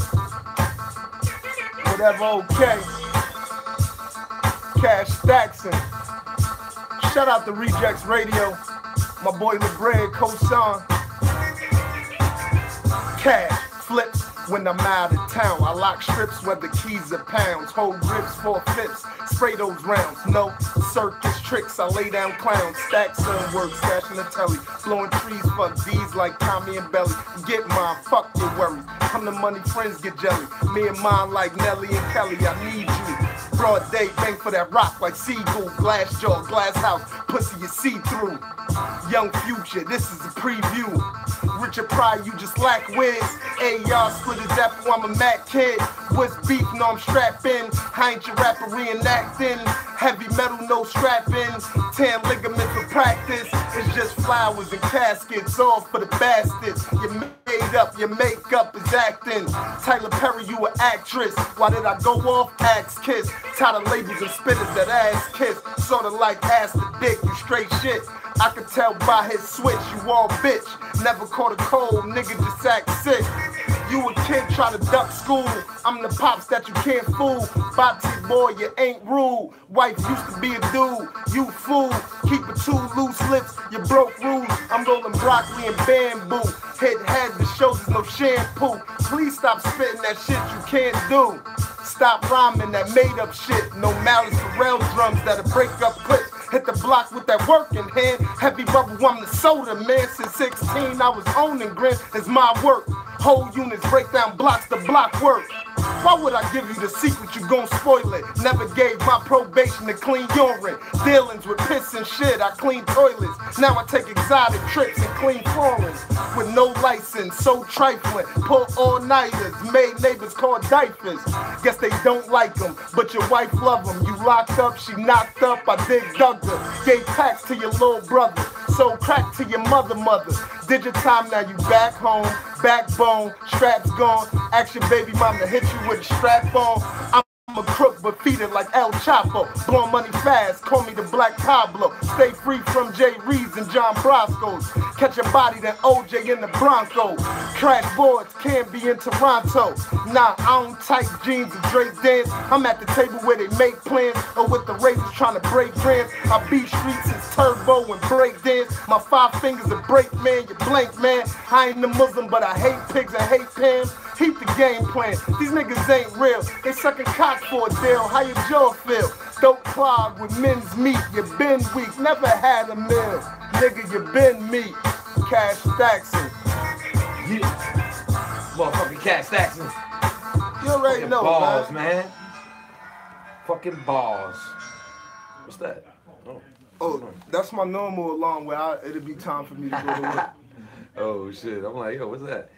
Whatever, okay. Cash Saxon. Shout out to Rejectz Radio. My boy LeBred, co-sign. Cash flips. When I'm out of town, I lock strips where the keys are pounds. Hold grips, 4/5, spray those rounds. No circus tricks, I lay down clowns. Stack some work, stashing the telly. Blowing trees, fuck D's like Tommy and Belly. Get mine, fuck your worry. I'm the money, friends get jelly. Me and mine like Nelly and Kelly, I need you. Broad day, bang for that rock like Seagull. Glass jaw, glass house, pussy you see through. Young Future, this is a preview. Richard Pryor, you just lack wiz. Hey, y'all split his apple, I'm a Mac kid. What's beef? No, I'm strapped in. I ain't your rapper reenacting. Heavy metal, no strapping. Tan ligaments for practice. It's just flowers and caskets, all for the bastards. You made up, your makeup is acting. Tyler Perry, you an actress. Why did I go off? Axe kiss. Tired of labels and spitters that ass kiss. Sorta like ass to dick, you straight shit. I could tell by his switch, you all bitch. Never caught a cold, nigga just act sick. You a kid, try to duck school. I'm the pops that you can't fool. Body boy, you ain't rude. Wife used to be a dude, you fool. Keep it 2 loose lips, you broke rules. I'm rolling broccoli and bamboo. Hit head, the shoulders, no shampoo. Please stop spitting that shit you can't do. Stop rhyming that made up shit. No malice for rail drums that'll break up clips. Hit the block with that work in hand. Heavy bubble, I'm the soda man. Since 16, I was owning grin. It's my work. Whole units break down blocks to block work. Why would I give you the secret? You gon' spoil it. Never gave my probation to clean urine. Dealings with piss and shit. I clean toilets. Now I take exotic trips and clean foreigns. With no license, so trifling. Pull all-nighters. Made neighbors call diapers. Guess they don't like them, but your wife love them. You locked up, she knocked up. I dig dug her. Gave packs to your little brother. Sold crack to your mother. Did your time, now you back home. Backbone, straps gone. Ask your baby mom to hit you with a strap on. I'm a crook, but feed it like El Chapo. Blowing money fast, call me the Black Pablo. Stay free from Jay Reeves and John Brosco's. Catch a body than OJ in the Broncos. Crash boards can't be in Toronto. Nah, I don't type jeans and Drake dance. I'm at the table where they make plans, or with the Raiders trying to break grams. I beat streets as turbo and break dance. My 5 fingers a break man, you blank man. I ain't a Muslim, but I hate pigs and hate Pam. Keep the game plan. These niggas ain't real. They sucking cock for a deal. How your jaw feel? Don't clog with men's meat. You been weak. Never had a meal. Nigga, you been meat. Cash Stackson. Yeah. Motherfucking Cash Stackson. You already Fucking know, balls, man. Fucking balls. What's that? Oh, that's my normal alarm where it'll be time for me to go to work. Oh shit. I'm like, yo, what's that?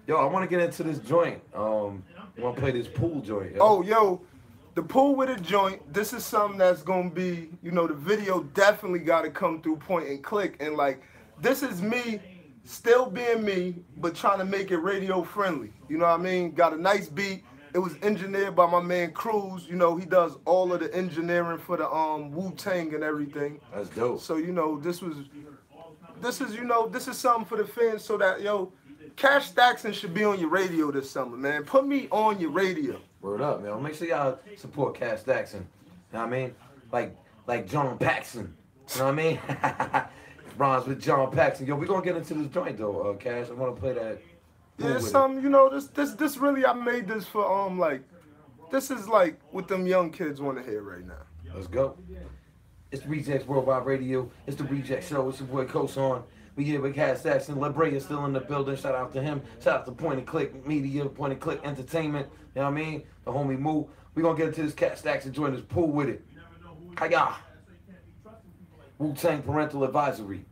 Yo, I want to get into this joint. I want to play this pool joint. Yo. Oh, yo, the pool with a joint. This is something that's gonna be, you know, the video definitely got to come through point and click, and like, this is me, still being me, but trying to make it radio friendly. You know what I mean? Got a nice beat. It was engineered by my man Cruz. You know, he does all of the engineering for the Wu-Tang and everything. That's dope. So you know, this is something for the fans, so that yo. Cash Stackson should be on your radio this summer, man. Put me on your radio. Word up, man. Make sure y'all support Cash Stackson. You know what I mean? Like John Paxson. You know what I mean? Rhymes with John Paxson. Yo, we're gonna get into this joint though, Cash. I wanna play that. Yeah, some, you know, this really, I made this for like, this is like what them young kids wanna hear right now. Let's go. It's Rejectz Worldwide Radio. It's the Rejectz Show. It's your boy Koson. We get with Cash Stackson. LeBray is still in the building. Shout out to him. Shout out to Point and Click Media, Point and Click Entertainment. You know what I mean? The homie Moo. We gonna get into this Cash Stackson joint. This pool with it. Hiya. Wu-Tang Parental Advisory.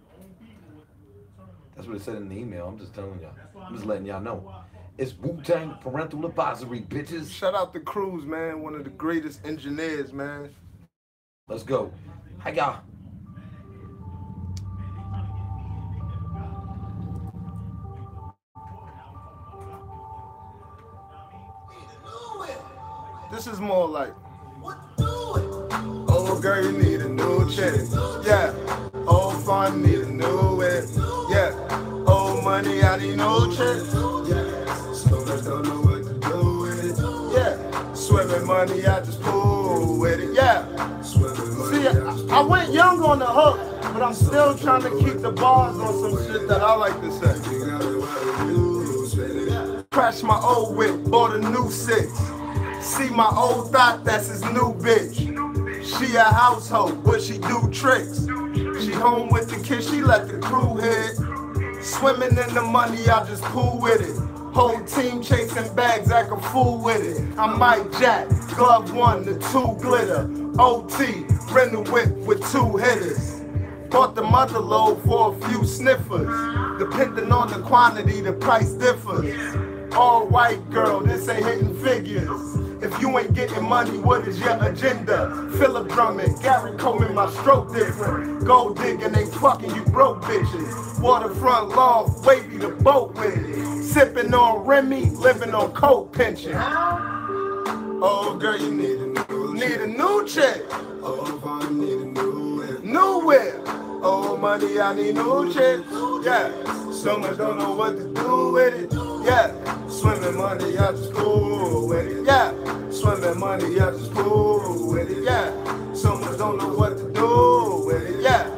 That's what it said in the email. I'm just telling y'all. I'm just letting y'all know. It's Wu-Tang Parental Advisory, bitches. Shout out to Cruz, man. One of the greatest engineers, man. Let's go. Hiya. This is more like, oh girl, you need a new chick. Yeah. Oh fun, need a new whip. Yeah. Oh money, I need no chick. Yeah. So much don't know what to do with it. Yeah. Swimming money, I just pull with it. Yeah. See, I went young on the hook, but I'm still trying to keep the bars on some shit that I like to say. Crashed my old whip, bought a new 6. See my old thought, that's his new bitch. She a household, but she do tricks. She home with the kids, she let the crew hit. Swimming in the money, I just pool with it. Whole team chasing bags, act a fool with it. I might jack, glove 1 to 2 glitter. OT, rent the whip with 2 hitters. Bought the mother load for a few sniffers. Depending on the quantity, the price differs. All white girl, this ain't hitting figures. If you ain't getting money, what is your agenda? Philip Drummond, Gary Coleman, my stroke different. Gold digging, ain't fucking you broke bitches. Waterfront loft, wavy the boat with it. Sipping on Remy, living on coke pension. Oh girl, you need a new chick. Oh, I need a new whip. Oh money, I need new chick. Yeah, so much don't know what to do with it. Yeah, swimming money, I just pull with it. Yeah, swimming money, I just pull with it. Yeah, so much don't know what to do with it. Yeah,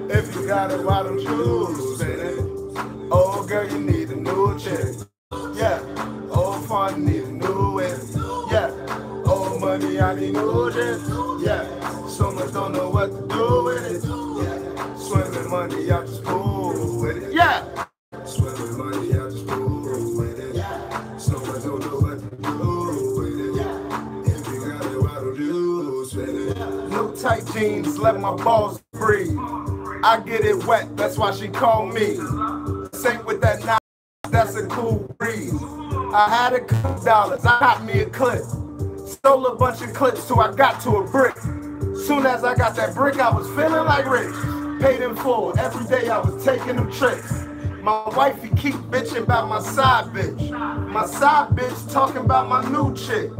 if you got it, why don't you spend it? Oh girl, you need a new Swimming money, I just fool with it. Yeah. Swimming money, I just fool with it. So I don't know what to do with it. If you got it, why don't you spend it? New tight jeans, let my balls breathe. I get it wet, that's why she called me. Same with that knife, that's a cool breeze. I had a couple dollars, I got me a clip. Stole a bunch of clips till I got to a brick. Soon as I got that brick, I was feeling like rich. Paid in full, every day I was taking them trips. My wifey keep bitching about my side bitch. My side bitch talking about my new chick.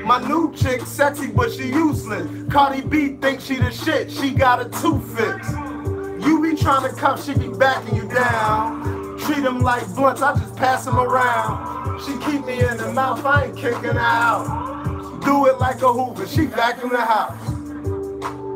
My new chick sexy, but she useless. Cardi B thinks she the shit, she got a tooth fix. You be trying to cuff, she be backing you down. Treat them like blunts, I just pass them around. She keep me in the mouth, I ain't kicking her out. Do it like a Hoover, she vacuum the house.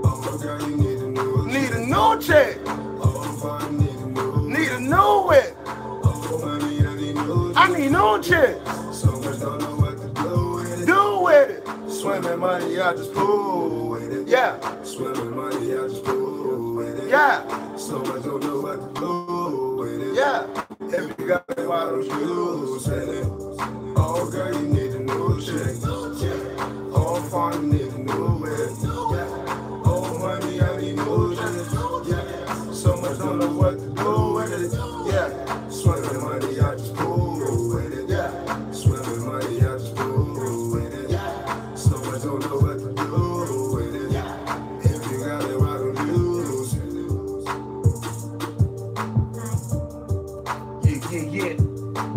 Oh, girl, you need a new Need a new chick, Oh, I need a new need a new whip. Oh, honey, I need new I need new chick, So much don't know what to do with it. do with it. Swimming money, I just fool with it. Yeah, Swimming money, I just fool with it. yeah, So I don't know what to do with it. yeah. If you got it, why don't you spend it? Oh, girl, you need a new chick. Oh, fine, you need a new whip. Oh, honey, I need new chick. So much don't know what to do with it. Yeah, Swimming money, I just fool with it. yeah. Swimming money, I just fool with it. So much don't know what to do with it. If you got it, why don't you spend it?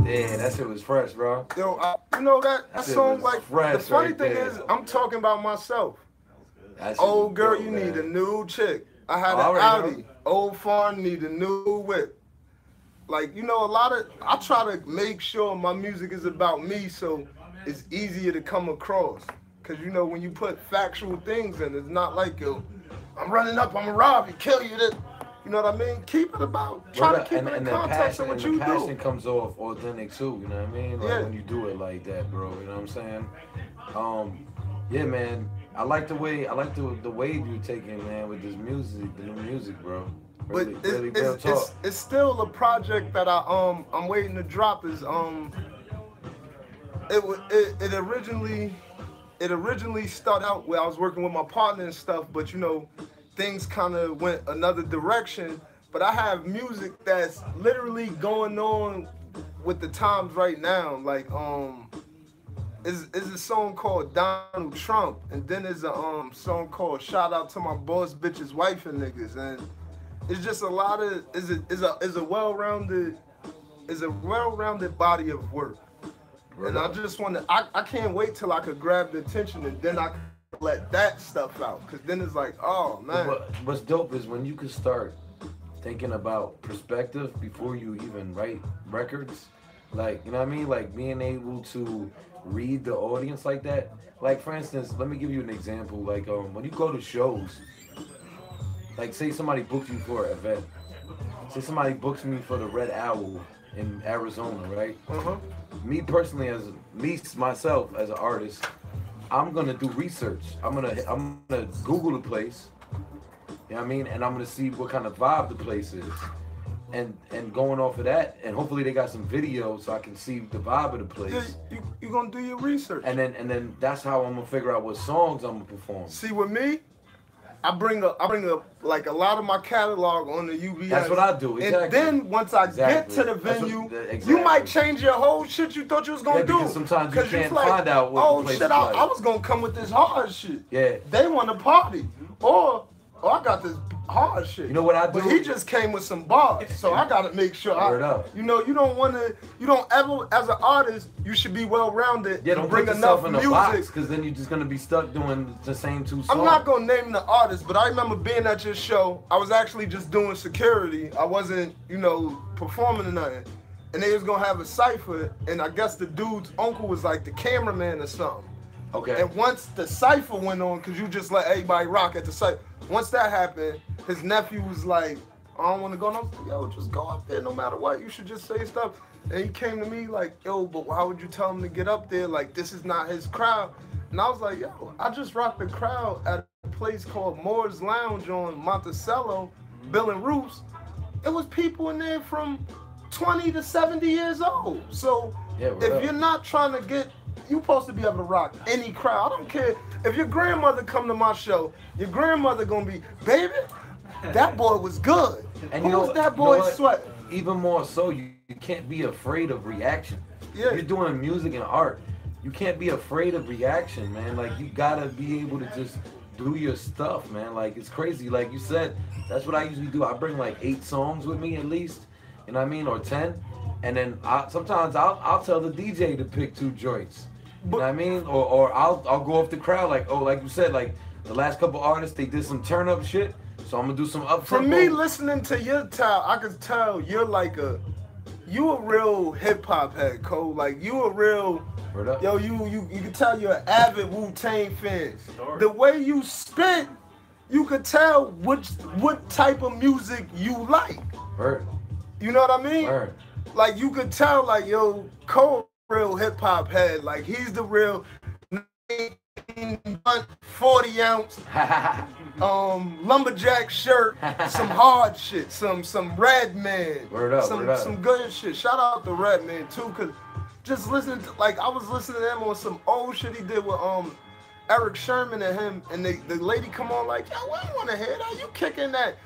Yeah, that shit was fresh, bro. Yo, you know that That shit song, was like, fresh the funny right thing there. is, I'm talking about myself. That shit Old was girl, dope, you man. need a new chick. I had All an right, Audi. Old farm need a new whip. Like, you know, I try to make sure my music is about me so it's easier to come across. Cause you know, when you put factual things in, it's not like, yo, I'm running up, I'm gonna rob you, kill you. You know what I mean? Keep it about, try to keep it in context of what you the passion do. comes off authentic too, you know what I mean? Like Yeah. when you do it like that, bro, you know what I'm saying? Yeah, man. I like the way the wave you're taking, man, with this music, the new music, bro. But Really real talk. it's still a project that I'm waiting to drop. Is it originally started out where I was working with my partner and stuff, but you know, things kind of went another direction. But I have music that's literally going on with the times right now. Like is a song called Donald Trump, and then there's a song called Shout Out to My Boss Bitches Wife and Niggas, and it's just a lot of is a well-rounded body of work. And I just want to, I can't wait till I could grab the attention and then I can let that stuff out. Cause then it's like, oh man. But what's dope is when you can start thinking about perspective before you even write records. Like, you know what I mean? Like being able to read the audience like that. Like for instance, let me give you an example. Like when you go to shows, like say somebody books you for an event. Say somebody books me for the Red Owl in Arizona, right? Me personally, myself as an artist, I'm gonna do research. I'm gonna Google the place. You know what I mean? And I'm gonna see what kind of vibe the place is. And going off of that, and hopefully they got some video so I can see the vibe of the place. You gonna do your research. And then that's how I'm gonna figure out what songs I'm gonna perform. See, with me, I bring a like a lot of my catalog on the UBS. That's what I do. Exactly. And then once I get to the venue, you might change your whole shit you thought you was gonna do. Because sometimes you can't like, find out what the place shit, is like. I was gonna come with this hard shit. Yeah. They want to party, or I got this hard shit. You know what I do? But he just came with some bars, so I gotta make sure. Word up. You know, you don't ever, as an artist, you should be well-rounded. Yeah, don't bring put enough yourself in a music. box, because then you're just gonna be stuck doing the same two songs. I'm not gonna name the artist, but I remember being at your show. I was actually just doing security. I wasn't, performing or nothing. And they was gonna have a cipher, and I guess the dude's uncle was like the cameraman or something. Okay. And once the cipher went on, cause you just let everybody rock at the cipher. Once that happened, his nephew was like, I don't wanna go. And I was like, yo, just go up there no matter what. You should just say stuff. And he came to me like, yo, but why would you tell him to get up there? Like, this is not his crowd. And I was like, yo, I just rocked the crowd at a place called Moore's Lounge on Monticello. building roofs, it was people in there from 20 to 70 years old. So if you're not trying to get, you're supposed to be able to rock any crowd. I don't care if your grandmother come to my show, your grandmother gonna be, baby, that boy was good. And who was that boy sweating? Even more so, you can't be afraid of reaction. Yeah. You're doing music and art. You can't be afraid of reaction, man. Like, you gotta be able to just do your stuff, man. Like, it's crazy. Like you said, that's what I usually do. I bring like 8 songs with me at least, you know what I mean, or 10. And then sometimes I'll tell the DJ to pick 2 joints. You know what I mean? Or I'll go off the crowd, like, oh, like you said, like the last couple artists, they did some turn up shit. So I'm gonna do some up tempo. For me, listening to your style, I can tell you're like you a real hip hop head, Cole. Like you a real, yo, you can tell you're an avid Wu-Tang fan. Sure. The way you spit, you could tell what type of music you like. Word. You know what I mean? Word. Like you could tell, like, yo, Cole real hip hop head. Like he's the real 40 ounce lumberjack shirt, some hard shit, some Red Man, some good shit. Shout out to Red Man too, cause just listening to, like, I was listening to him on some old shit he did with Eric Sherman and him, and the lady come on like, yo, I don't want to hear that. You kicking that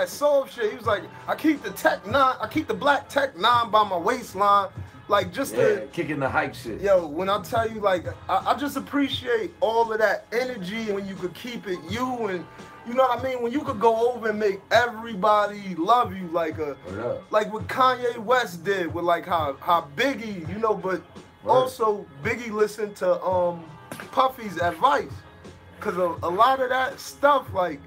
soul shit. He was like, I keep the black Tech 9 by my waistline. Like, just kicking the hype shit. Yo, when I tell you, like, I just appreciate all of that energy when you could keep it you, and you know what I mean? When you could go over and make everybody love you, like what Kanye West did with like how Biggie, you know, but also Biggie listened to Puffy's advice. Cause a lot of that stuff, like,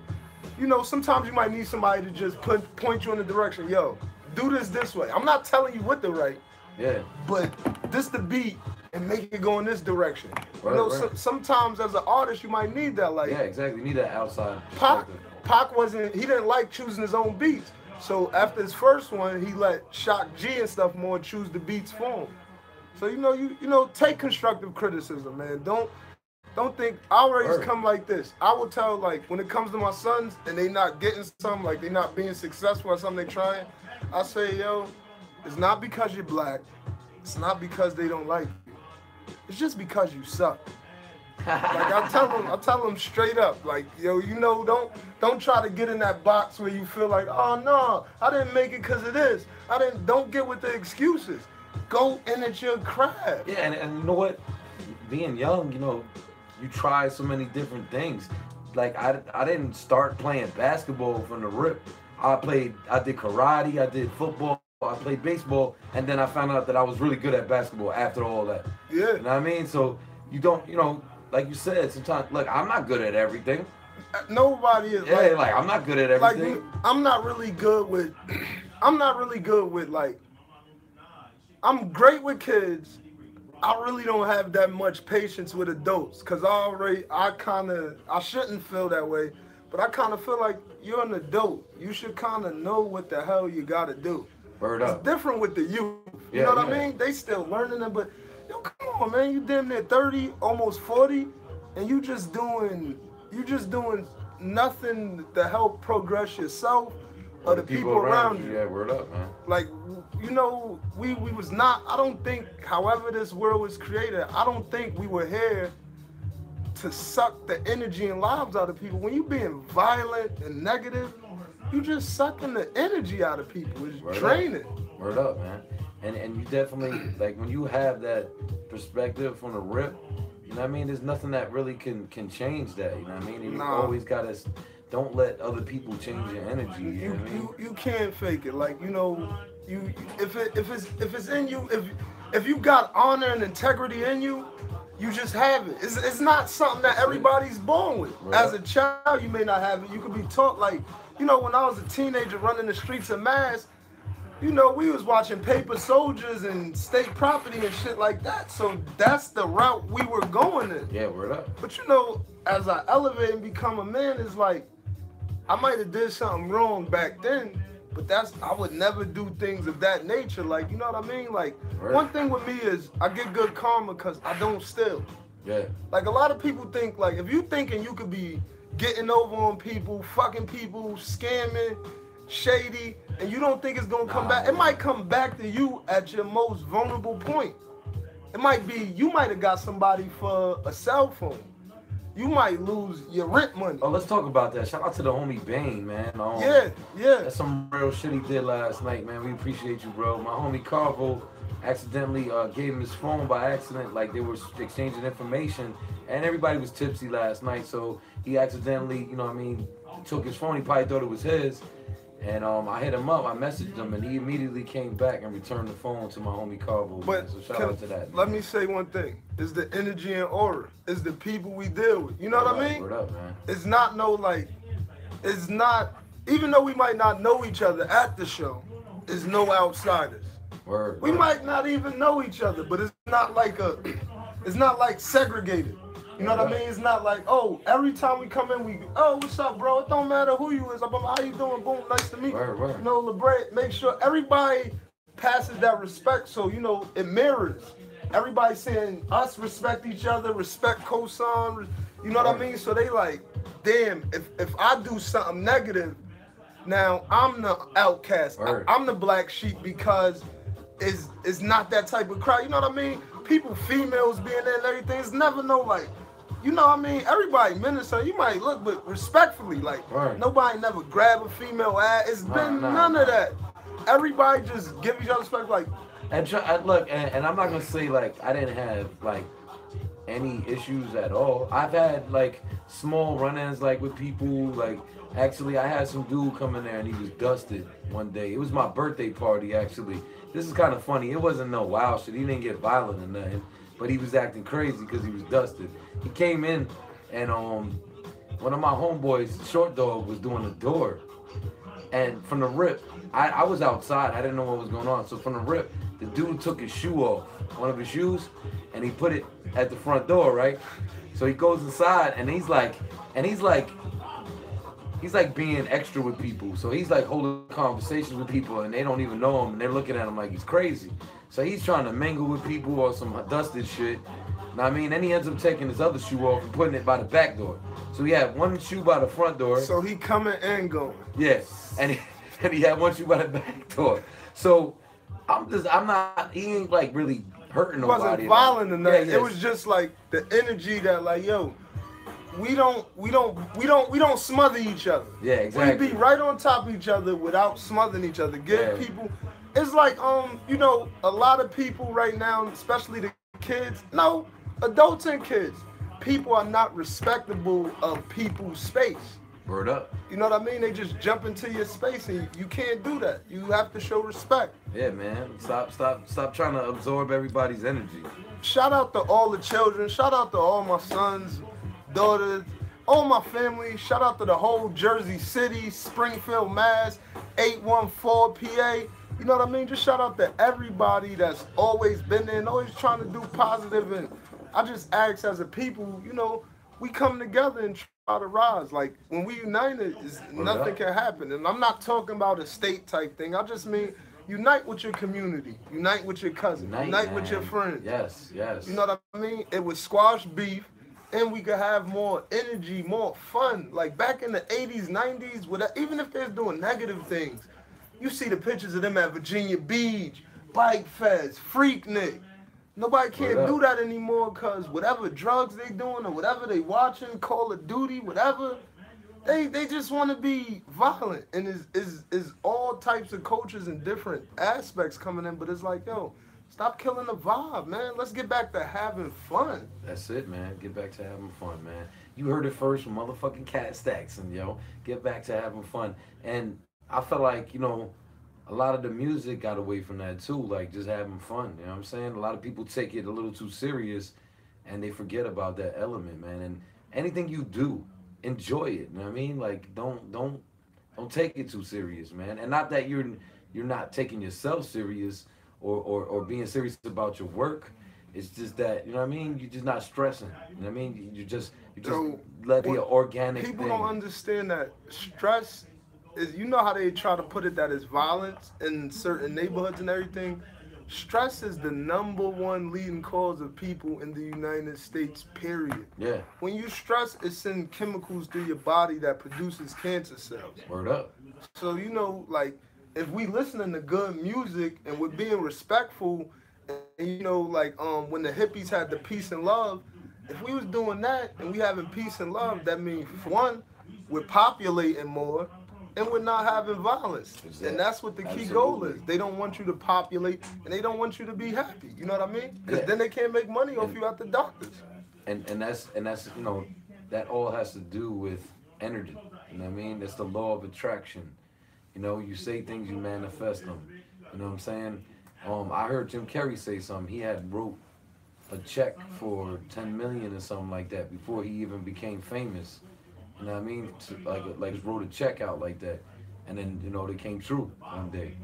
you know, sometimes you might need somebody to just point you in the direction, yo, do this way. I'm not telling you what to write. Yeah. But this the beat and make it go in this direction. You know, sometimes as an artist you might need that. Like, yeah, exactly. You need that outside. Pac he didn't like choosing his own beats. So after his first one, he let Shock G and stuff more choose the beats for him. So you know, take constructive criticism, man. Don't think I always come like this. I will tell, like, when it comes to my sons and they not getting something, like they not being successful at something they trying, I say, yo, it's not because you're black. It's not because they don't like you. It's just because you suck. Like, I tell them straight up, like, yo, you know, don't try to get in that box where you feel like, oh no, I didn't make it because of this. Don't get with the excuses. Go in at your craft. Yeah, and you know what? Being young, you know, you try so many different things. Like, I didn't start playing basketball from the rip. I did karate, I did football, I played baseball, and then I found out that I was really good at basketball after all that. Yeah. You know what I mean? So you don't, you know, like you said, sometimes, look, I'm not good at everything. Nobody is. Yeah, like I'm not good at everything. Like, I'm not really good with, like, I'm great with kids. I really don't have that much patience with adults, because I shouldn't feel that way, but I kind of feel like you're an adult. You should kind of know what the hell you got to do. It's different with the youth. You know what I mean? They still learning it, but yo, come on, man. You damn near 30, almost 40, and you just doing nothing to help progress yourself or the people around you. Yeah, word up, man. Like, you know, we was not, I don't think, however this world was created, I don't think we were here to suck the energy and lives out of people. When you being violent and negative, you just sucking the energy out of people. It's draining. Word up, man. And you definitely, like, when you have that perspective from the rip, you know what I mean? There's nothing that really can change that, you know what I mean? You always gotta, don't let other people change your energy. You know what I mean? You can't fake it. Like, you know, if it's in you, if you got honor and integrity in you, you just have it. It's not something that everybody's born with. As a child, you may not have it. You could be taught, like, you know, when I was a teenager running the streets of Mass, you know, we was watching Paper Soldiers and State Property and shit like that. So that's the route we were going in. Yeah, word up. But, you know, as I elevate and become a man, it's like, I might have did something wrong back then, but I would never do things of that nature. Like, you know what I mean? Like, one thing with me is I get good karma because I don't steal. Yeah. Like, a lot of people think, like, if you thinking you could be getting over on people, fucking people, scamming, shady, and you don't think it's gonna come back. It might come back to you at your most vulnerable point. It might be you might have got somebody for a cell phone. You might lose your rent money. Oh, let's talk about that. Shout out to the homie Bane, man. Yeah. That's some real shit he did last night, man. We appreciate you, bro. My homie Carvo accidentally gave him his phone by accident. Like, they were exchanging information, and everybody was tipsy last night, so he accidentally, you know what I mean, took his phone. He probably thought it was his. And I hit him up, I messaged him, and he immediately came back and returned the phone to my homie Carvo. But so shout out to that. Let me say one thing. It's the energy and aura. It's the people we deal with. You know what I mean? Word up, man. It's not it's not, even though we might not know each other at the show, it's no outsiders. Word. We might not even know each other, but it's not like segregated. You know what I mean? It's not like, oh, every time we come in, oh, what's up, bro? It don't matter who you is. How you doing? Boom, nice to meet you. Word. You know, LeBray, make sure everybody passes that respect, so, you know, it mirrors. Everybody saying us respect each other, respect cosign, you know what I mean? So they like, damn, if I do something negative, now I'm the outcast. I'm the black sheep because it's not that type of crowd. You know what I mean? People, females being there and everything, it's never no like, you know what I mean? Everybody minister, you might look, but respectfully, like, nobody never grab a female ass. It's been none of that. Everybody just give each other respect, like. And look, and I'm not gonna say like I didn't have like any issues at all. I've had like small run-ins like with people. Like, actually, I had some dude come in there and he was dusted one day. It was my birthday party, actually. This is kind of funny. It wasn't no wild shit. He didn't get violent or nothing, but he was acting crazy because he was dusted. He came in, and one of my homeboys, Short Dog, was doing the door. And from the rip, I was outside. I didn't know what was going on. So from the rip, the dude took his shoe off, one of his shoes, and he put it at the front door, right? So he goes inside, and he's like being extra with people. So he's like holding conversations with people, and they don't even know him, and they're looking at him like he's crazy. So he's trying to mingle with people or some dusted shit. Know what I mean? Then he ends up taking his other shoe off and putting it by the back door. So he had one shoe by the front door. So he coming and going. Yeah, and he had one shoe by the back door. So he ain't like really hurting nobody. It wasn't violent or nothing. It was just like the energy that like, yo, we don't smother each other. Yeah, exactly. We be right on top of each other without smothering each other. Give people, it's like you know, a lot of people right now, especially the kids, no, adults and kids, people are not respectable of people's space. Word up. You know what I mean? They just jump into your space, and you can't do that. You have to show respect. Yeah, man. Stop trying to absorb everybody's energy. Shout out to all the children. Shout out to all my sons, daughters, all my family. Shout out to the whole Jersey City, Springfield, Mass, 814 PA. You know what I mean? Just shout out to everybody that's always been there and always trying to do positive. And I just ask, as a people, you know, we come together and try to rise. Like, when we united, nothing can happen. And I'm not talking about a state type thing. I just mean unite with your community. Unite with your cousin. Unite with your friends. Yes. You know what I mean? It would squash beef, and we could have more energy, more fun. Like back in the 80s, 90s, even if they're doing negative things, you see the pictures of them at Virginia Beach, Bike Fest, Freaknik. Nobody can't do that anymore because whatever drugs they doing or whatever they watching, Call of Duty, whatever, they just want to be violent. And is all types of cultures and different aspects coming in, but it's like, yo, stop killing the vibe, man. Let's get back to having fun. That's it, man. Get back to having fun, man. You heard it first from motherfucking Cat Stackson, yo. Get back to having fun. And I feel like, you know, a lot of the music got away from that too, like just having fun, you know what I'm saying? A lot of people take it a little too serious and they forget about that element, man. And anything you do, enjoy it, you know what I mean? Like don't take it too serious, man. And not that you're not taking yourself serious or being serious about your work. It's just that, you know what I mean? You're just not stressing. You know what I mean? You just let it be an organic thing. People don't understand that stress is, you know how they try to put it that it's violence in certain neighborhoods and everything. Stress is the #1 leading cause of people in the United States, period. Yeah. When you stress, it sends chemicals through your body that produces cancer cells. Word up. So, you know, like, if we listening to good music and we're being respectful, and, you know, like, when the hippies had the peace and love, if we was doing that and we having peace and love, that means, one, we're populating more, and we're not having violence. Exactly. And that's what the key goal is. They don't want you to populate, and they don't want you to be happy. You know what I mean? Because then they can't make money off you at the doctors. And that's you know, that all has to do with energy. You know what I mean? It's the law of attraction. You know, you say things, you manifest them. You know what I'm saying? I heard Jim Carrey say something. He had wrote a check for 10 million or something like that before he even became famous. You know what I mean? Like wrote a check out like that, and then, you know, they came true one day.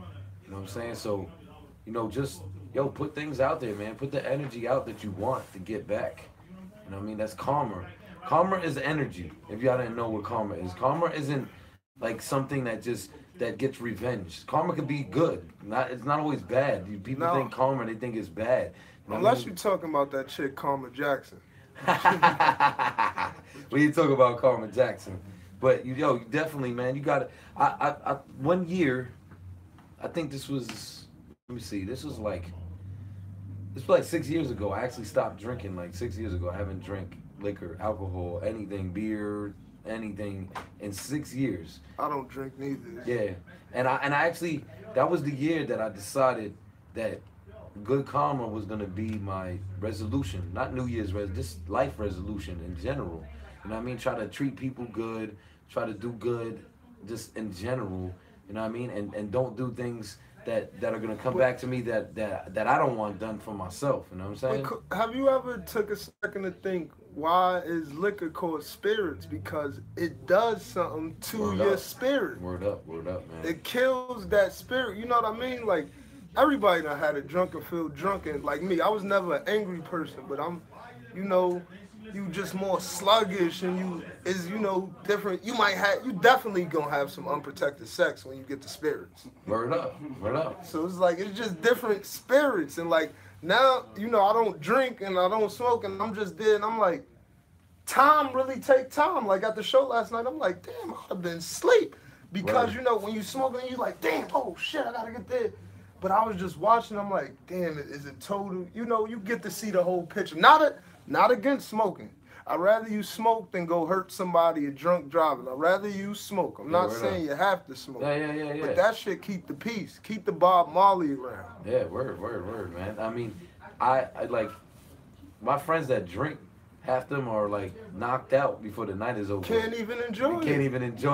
You know what I'm saying? So, you know, just put things out there, man. Put the energy out that you want to get back. You know what I mean? That's karma. Karma is energy. If y'all didn't know what karma is, karma isn't like something that gets revenge. Karma could be good. It's not always bad. People think karma, they think it's bad. You know Unless you're talking about that chick, Karma Jackson. When you talk about Karma Jackson, but you definitely, man, you got to. One year, I think this was. Let me see. This was like 6 years ago. I actually stopped drinking like 6 years ago. I haven't drank liquor, alcohol, anything, beer, anything in 6 years. I don't drink neither. Yeah, and I actually, that was the year that I decided that good karma was gonna be my resolution, not New Year's just life resolution in general. You know what I mean? Try to treat people good, try to do good, just in general. You know what I mean? And don't do things that are gonna come back to me that I don't want done for myself. You know what I'm saying? Have you ever took a second to think, why is liquor called spirits? Because it does something to your spirit. Word up, man. It kills that spirit. You know what I mean? Like, everybody done had a drunk or feel drunken. Like me, I was never an angry person, but I'm, you know, you just more sluggish, and you know, different. You definitely gonna have some unprotected sex when you get the spirits. Word up. So it's just different spirits, and like now, you know, I don't drink and I don't smoke, and I'm just there, and I'm like, time really take time. Like at the show last night, I'm like, damn, I've been asleep because you know when you smoking, you like, damn, oh shit, I gotta get there. But I was just watching, I'm like, damn, is it total? You know, you get to see the whole picture. Not against smoking. I'd rather you smoke than go hurt somebody or drunk driving. I'd rather you smoke. I'm not saying you have to smoke. Yeah. But that shit keep the peace. Keep the Bob Marley around. Yeah, word, man. I mean, I like, my friends that drink, half them are like knocked out before the night is over. Can't even enjoy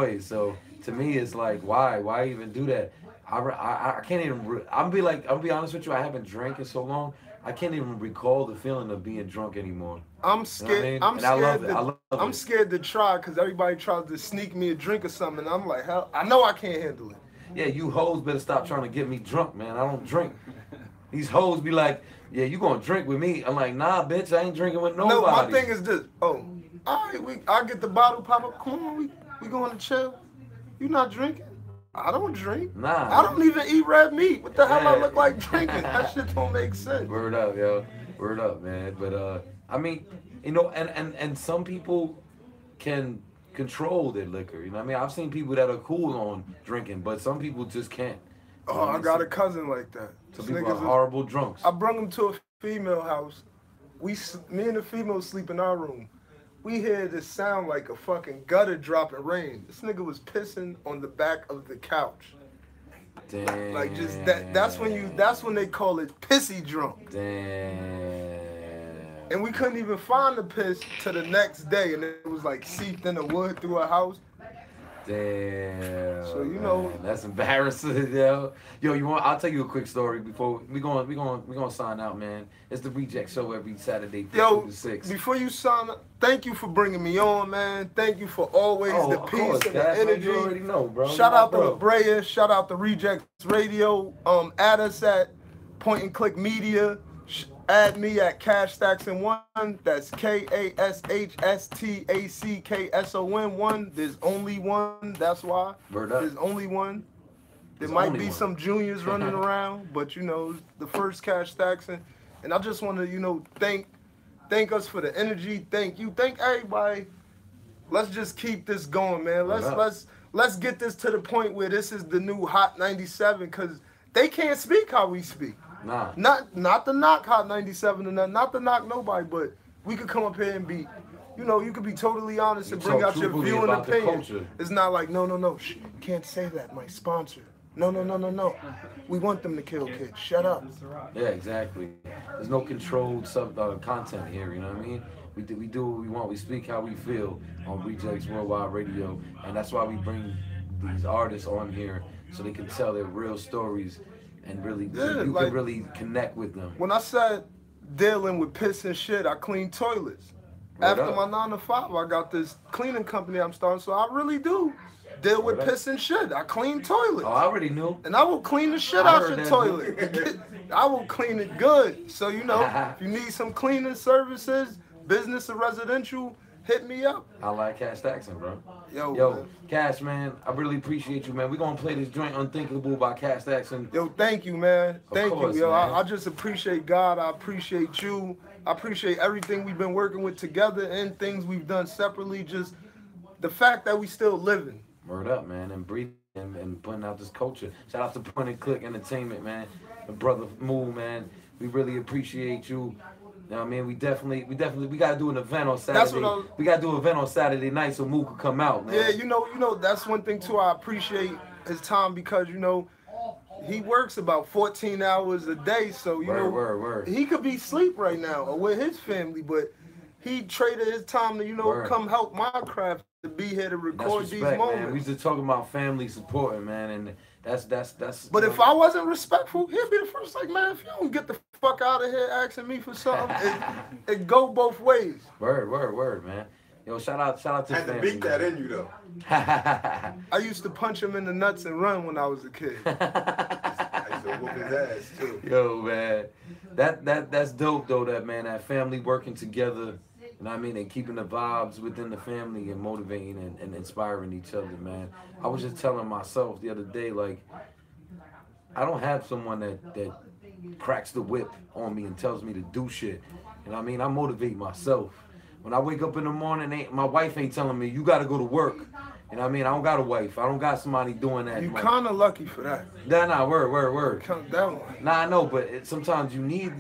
it. So to me, it's like, why even do that? I can't even. I'll be honest with you. I haven't drank in so long. I can't even recall the feeling of being drunk anymore. I'm scared. You know what I mean? I'm scared to try because everybody tries to sneak me a drink or something. And I'm like, hell, I know I can't handle it. Yeah, you hoes better stop trying to get me drunk, man. I don't drink. These hoes be like, yeah, you gonna drink with me? I'm like, nah, bitch, I ain't drinking with nobody. No, my thing is this. Oh, all right, I get the bottle pop up. Come on, we going to chill. You not drinking? I don't drink. Nah. I don't even eat red meat. What the hell I look like drinking? That shit don't make sense. Word up, yo. Word up, man. But I mean, you know, and some people can control their liquor. You know what I mean? I've seen people that are cool on drinking, but some people just can't. Oh, I got a cousin like that. Some people are horrible drunks. I brung him to a female house. Me and the female sleep in our room. We hear this sound like a fucking gutter dropping rain. This nigga was pissing on the back of the couch. Damn. Like just that's when they call it pissy drunk. Damn. And we couldn't even find the piss till the next day, and it was like seeped in the wood through our house. Damn. So you know that's embarrassing, yo. Yo, I'll tell you a quick story before we gonna sign out, man. It's the Rejectz Show every Saturday, 2 to 6. Before you sign up, thank you for bringing me on, man. Thank you for always the peace and the energy. You already know, bro. Shout out to La Brea. Shout out to Rejectz Radio. Add us at Point and Click Media. Add me at Cash Stacks and One. That's KASHSTACKSON 1. There's only one. That's why. Word up. There's only one. There might be some juniors running around, but you know, the first Cash Stackson. And I just want to, you know, thank us for the energy. Thank you. Thank everybody. Let's just keep this going, man. Let's get this to the point where this is the new Hot 97, because they can't speak how we speak. Nah. Not to knock Hot 97 and not to knock nobody, but we could come up here and be, you know, you could be totally honest and bring out your view and opinion. It's not like, no, shh, you can't say that, my sponsor. No. We want them to kill kids. Shut up. Yeah, exactly. There's no controlled content here, you know what I mean? We do what we want. We speak how we feel on Rejectz Worldwide Radio, and that's why we bring these artists on here so they can tell their real stories and really, so you can really connect with them. When I said dealing with piss and shit, I clean toilets. After my 9 to 5, I got this cleaning company I'm starting, so I really do deal with piss and shit. I clean toilets. Oh, I already knew. And I will clean the shit out your toilet. I will clean it good. So, you know, if you need some cleaning services, business or residential, hit me up. I like Cash Stackson, bro. Yo, man. Cash, man, I really appreciate you, man. We're going to play this joint Unthinkable by Cash Stackson. Yo, thank you, man. Thank you, yo. Man. I just appreciate God. I appreciate you. I appreciate everything we've been working with together and things we've done separately. Just the fact that we still living. Word up, man, and breathing and putting out this culture. Shout out to Point and Click Entertainment, man. The brother Moo, man. We really appreciate you. You know what I mean? We gotta do an event on Saturday. We gotta do an event on Saturday night so Moo could come out, man. Yeah, you know, that's one thing too. I appreciate his time because, you know, he works about 14 hours a day, so you he could be asleep right now or with his family, but he traded his time to, you know, come help my craft to be here to record these moments. Man. We just talking about family supporting, man, and that's. But if I wasn't respectful, he'd be the first like, man, if you don't get the fuck out of here asking me for something, it go both ways. Word, man. Yo, shout out to I had to beat that in you though. I used to punch him in the nuts and run when I was a kid. I used to whoop his ass too. Yo, man, that's dope though. That family working together. You know what I mean? And keeping the vibes within the family and motivating and inspiring each other, man. I was just telling myself the other day, like, I don't have someone that cracks the whip on me and tells me to do shit. You know what I mean? I motivate myself. When I wake up in the morning, my wife ain't telling me, you got to go to work. You know what I mean? I don't got a wife. I don't got somebody doing that. You kind of lucky for that. Nah, word. That one. Nah, I know, but sometimes you need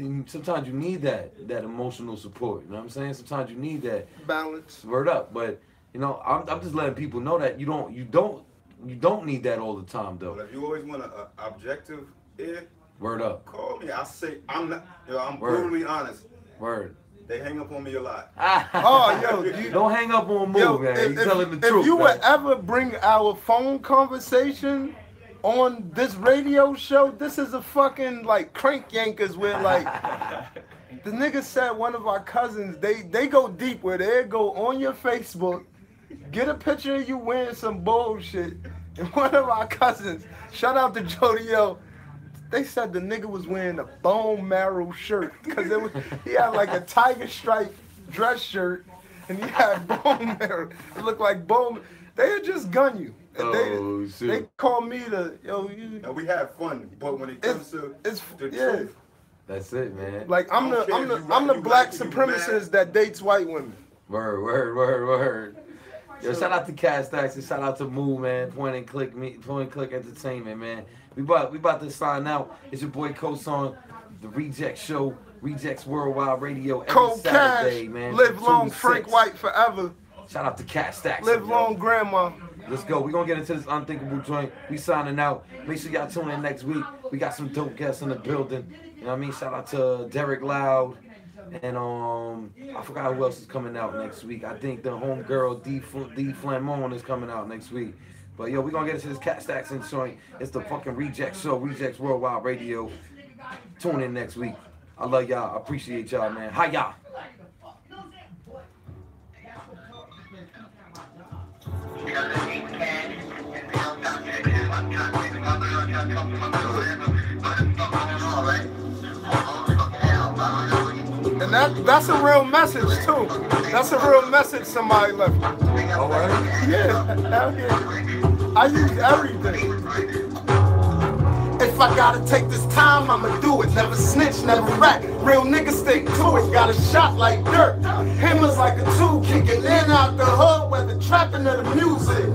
that emotional support. You know what I'm saying? Sometimes you need that balance. Word up, but you know, I'm just letting people know that you don't need that all the time though. But if you always want an objective, word up. Call me. I say I'm not. I'm brutally honest. Word. They hang up on me a lot. Oh, yo, don't hang up on Moo, man. He's telling the truth. If you man. would ever bring our phone conversation on this radio show, this is a fucking like crank yankers where like the nigga said one of our cousins, they go deep where they go on your Facebook, get a picture of you wearing some bullshit, and one of our cousins, shout out to Jody, yo, they said the nigga was wearing a bone marrow shirt because he had like a tiger stripe dress shirt and he had bone marrow. It looked like bone. They had just gun you. And they called me And we have fun, but when it comes to the truth, that's it, man. Like I'm the black supremacist that dates white women. Word. Yo, shout out to Cash Stackson, shout out to Moo, man. Point and Click Entertainment, man. We about to sign out. It's your boy Co-Song, the Rejectz Show, Rejectz Worldwide Radio every Saturday, man. Live long, Frank White forever. Shout out to Cash Stackson. Live long, Grandma. Let's go. We're gonna get into this unthinkable joint. We signing out. Make sure y'all tune in next week. We got some dope guests in the building. You know what I mean? Shout out to Derek Loud. And I forgot who else is coming out next week. I think the homegirl D Flamon is coming out next week. But yo, we're gonna get into this Cash Stackson joint. It's the fucking Rejectz Show, Rejectz Worldwide Radio. Tune in next week. I love y'all. I appreciate y'all, man. Hi, y'all. And that's a real message too. That's a real message somebody left me. All right. Yeah, hell yeah. I use everything. If I gotta take this time, I'ma do it. Never snitch, never rat. Real niggas stick to it. Got a shot like dirt. Hammers like a tube, kicking in out the hood, whether trapping or the music.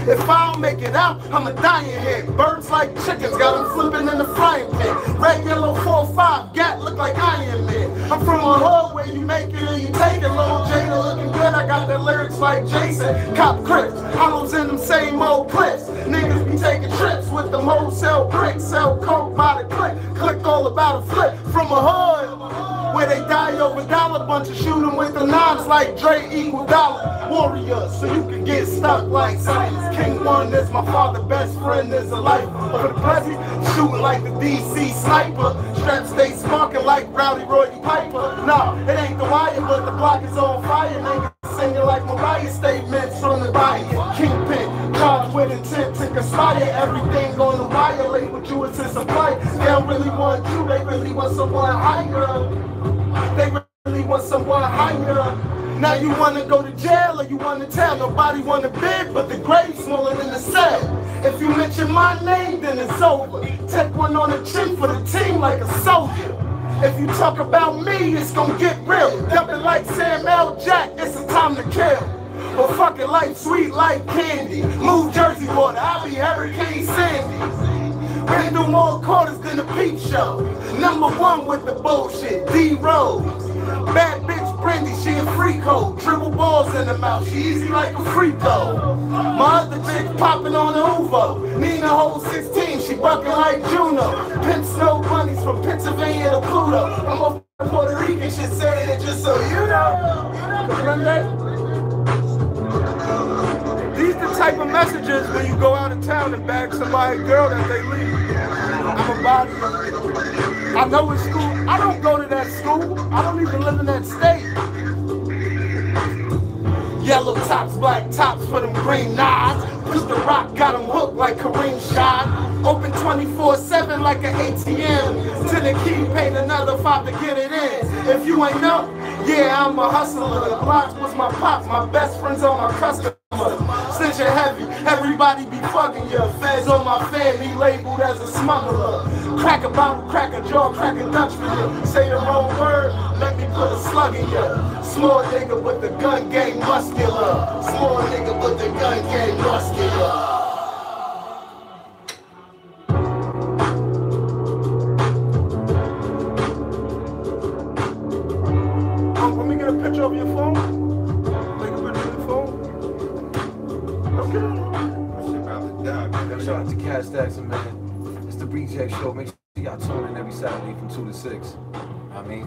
If I don't make it out, I'ma die in here. Birds like chickens, got them flipping in the frying pan. Red, yellow, 4-5, gat look like Iron Man. I'm from a hood where you make it or you take it. Lil Jada looking good, I got the lyrics like Jason. Cop Crips, hollows in them same old clips. Niggas be taking trips with them wholesale bricks. Sell coke by the click, click all about a flip. From a hood where they die over dollar, bunch of shoot 'em with the nines like Dre equal dollar. Warrior, so you can get stuck like science. King One is my father, best friend is a life. For the present, shooting like the DC sniper. Straps stay sparking like Rowdy Roddy Piper. Nah, it ain't the wire, but the block is on fire. Niggas singing like Mariah statements from the riot. Kingpin, charged with intent to conspire. Everything on the wire, labeled you as a supplier. They don't really want you, they really want someone higher. They really want someone higher. Now you wanna go to jail or you wanna tell? Nobody wanna bid, but the grave's smaller than the cell. If you mention my name, then it's over. Take one on the chin for the team like a soldier. If you talk about me, it's gonna get real. Dumping like Sam L. Jack, it's a time to kill. But fucking life sweet like candy. Move Jersey water, I'll be Hurricane Sandy. We do more quarters than a peep show. Number one with the bullshit, D-Rose. Bad bitch Brandy, she a free code. Dribble balls in the mouth, she easy like a free throw. My other bitch popping on the Uvo. Nina whole 16, she bucking like Juno. Pimp snow bunnies from Pennsylvania to Pluto. I'm off Puerto Rican shit saying it just so you know. Remember that? These the type of messages when you go out of town and bag somebody's girl that they leave. I'm a body. I know it's school. I don't go to that school. I don't even live in that state. Yellow tops, black tops for them green knives. Cause the rock got them hooked like Kareem Shad. Open 24/7 like an ATM. Till the key paid another $5 to get it in. If you ain't know, yeah, I'm a hustler. The blocks was my pop, my best friends on my customer. Since you're heavy, everybody be fucking you. Feds on my family labeled as a smuggler. Crack a bottle, crack a jaw, crack a Dutch for you. Say the wrong word, let me put a slug in you. Small nigga with the gun game muscular. Small nigga with the gun game muscular. Let me get a picture of your phone. Take a picture of your phone. Shout out to Cash Jackson, man. It's the Rejectz Show. Make sure y'all tune in every Saturday from 2 to 6. I mean,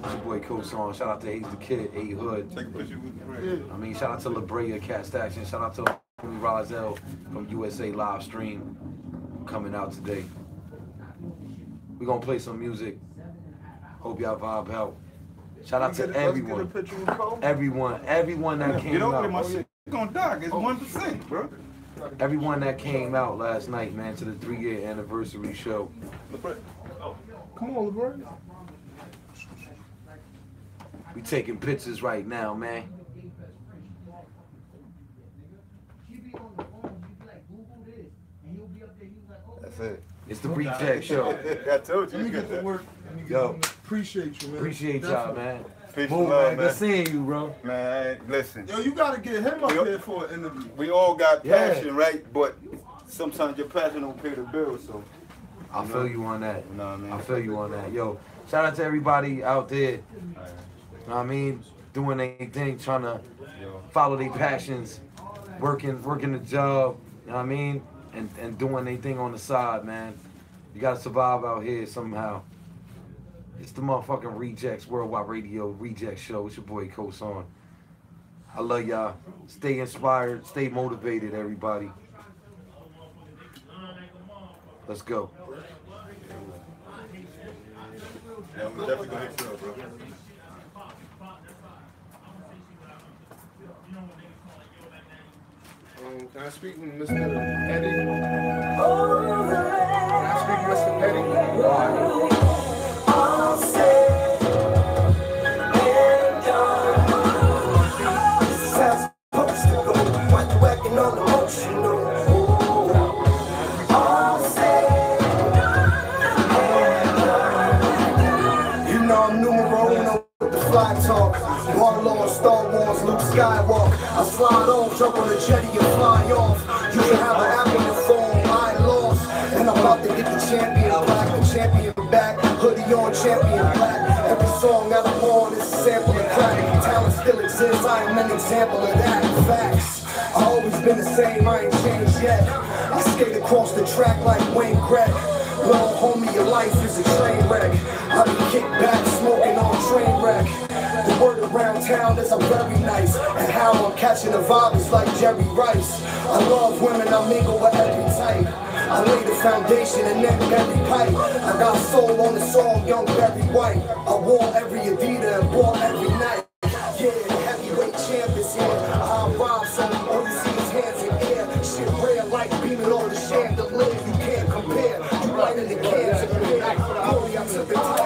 it's your boy Coach on. Shout out to Hayes the Kid, A Hood. Take a picture with the friend. I mean, shout out to La Brea, Cash Jackson. Shout out to homie Rozelle from USA Live Stream coming out today. We're gonna play some music. Hope y'all vibe out. Shout out to everyone. Everyone that came out. My shit gonna die. It's 1%, bro. Everyone that came out last night, man, to the 3-year anniversary show. Come on, LeBron. We taking pictures right now, man. That's it. It's the Rejectz Show. I told you. Let me get to work. Yo, appreciate you, man. Appreciate y'all, man. Peace Move, and love, man. Good seeing you, bro. Man, listen. Yo, you gotta get him up there for an interview. We all got passion, right? But sometimes your passion don't pay the bills, so. I feel you on that. You know what I mean? I feel you on that. Yo, shout out to everybody out there. You know what I mean? Doing their thing, trying to follow their passions, working the job, you know what I mean? And doing their thing on the side, man. You gotta survive out here somehow. It's the motherfucking Rejectz Worldwide Radio Rejectz Show. It's your boy Coach on. I love y'all. Stay inspired, stay motivated, everybody. Let's go. Yeah, I'm definitely gonna hit you up, bro. Can I speak with Mr. Eddie? Can I speak with Mr. Eddie? I'll say and done. This is how it's supposed to go. Why you acting all emotional? I'll say skywalk. I slide off, jump on the jetty and fly off. You should have an app on your phone, I lost. And I'm about to get the champion black, the champion back, hoodie on, champion black. Every song that I'm on is a sample of crack. Talent still exists, I am an example of that. Facts. I always been the same, I ain't changed yet. I skate across the track like Wayne Greg. Well, homie, your life is a train wreck. I be kicked back, smoking on train wreck. The word around town is I'm very nice. And how I'm catching the vibe is like Jerry Rice. I love women, I mingle with every type. I lay the foundation and then every pipe. I got soul on the song, young Barry White. I wore every Adidas and bought every night. Yeah, the heavyweight champ is here. I rhyme, so all you see is hands in air. Shit rare like beaming on the chandelier. You can't compare. You right in the cans. Glory, I took the time.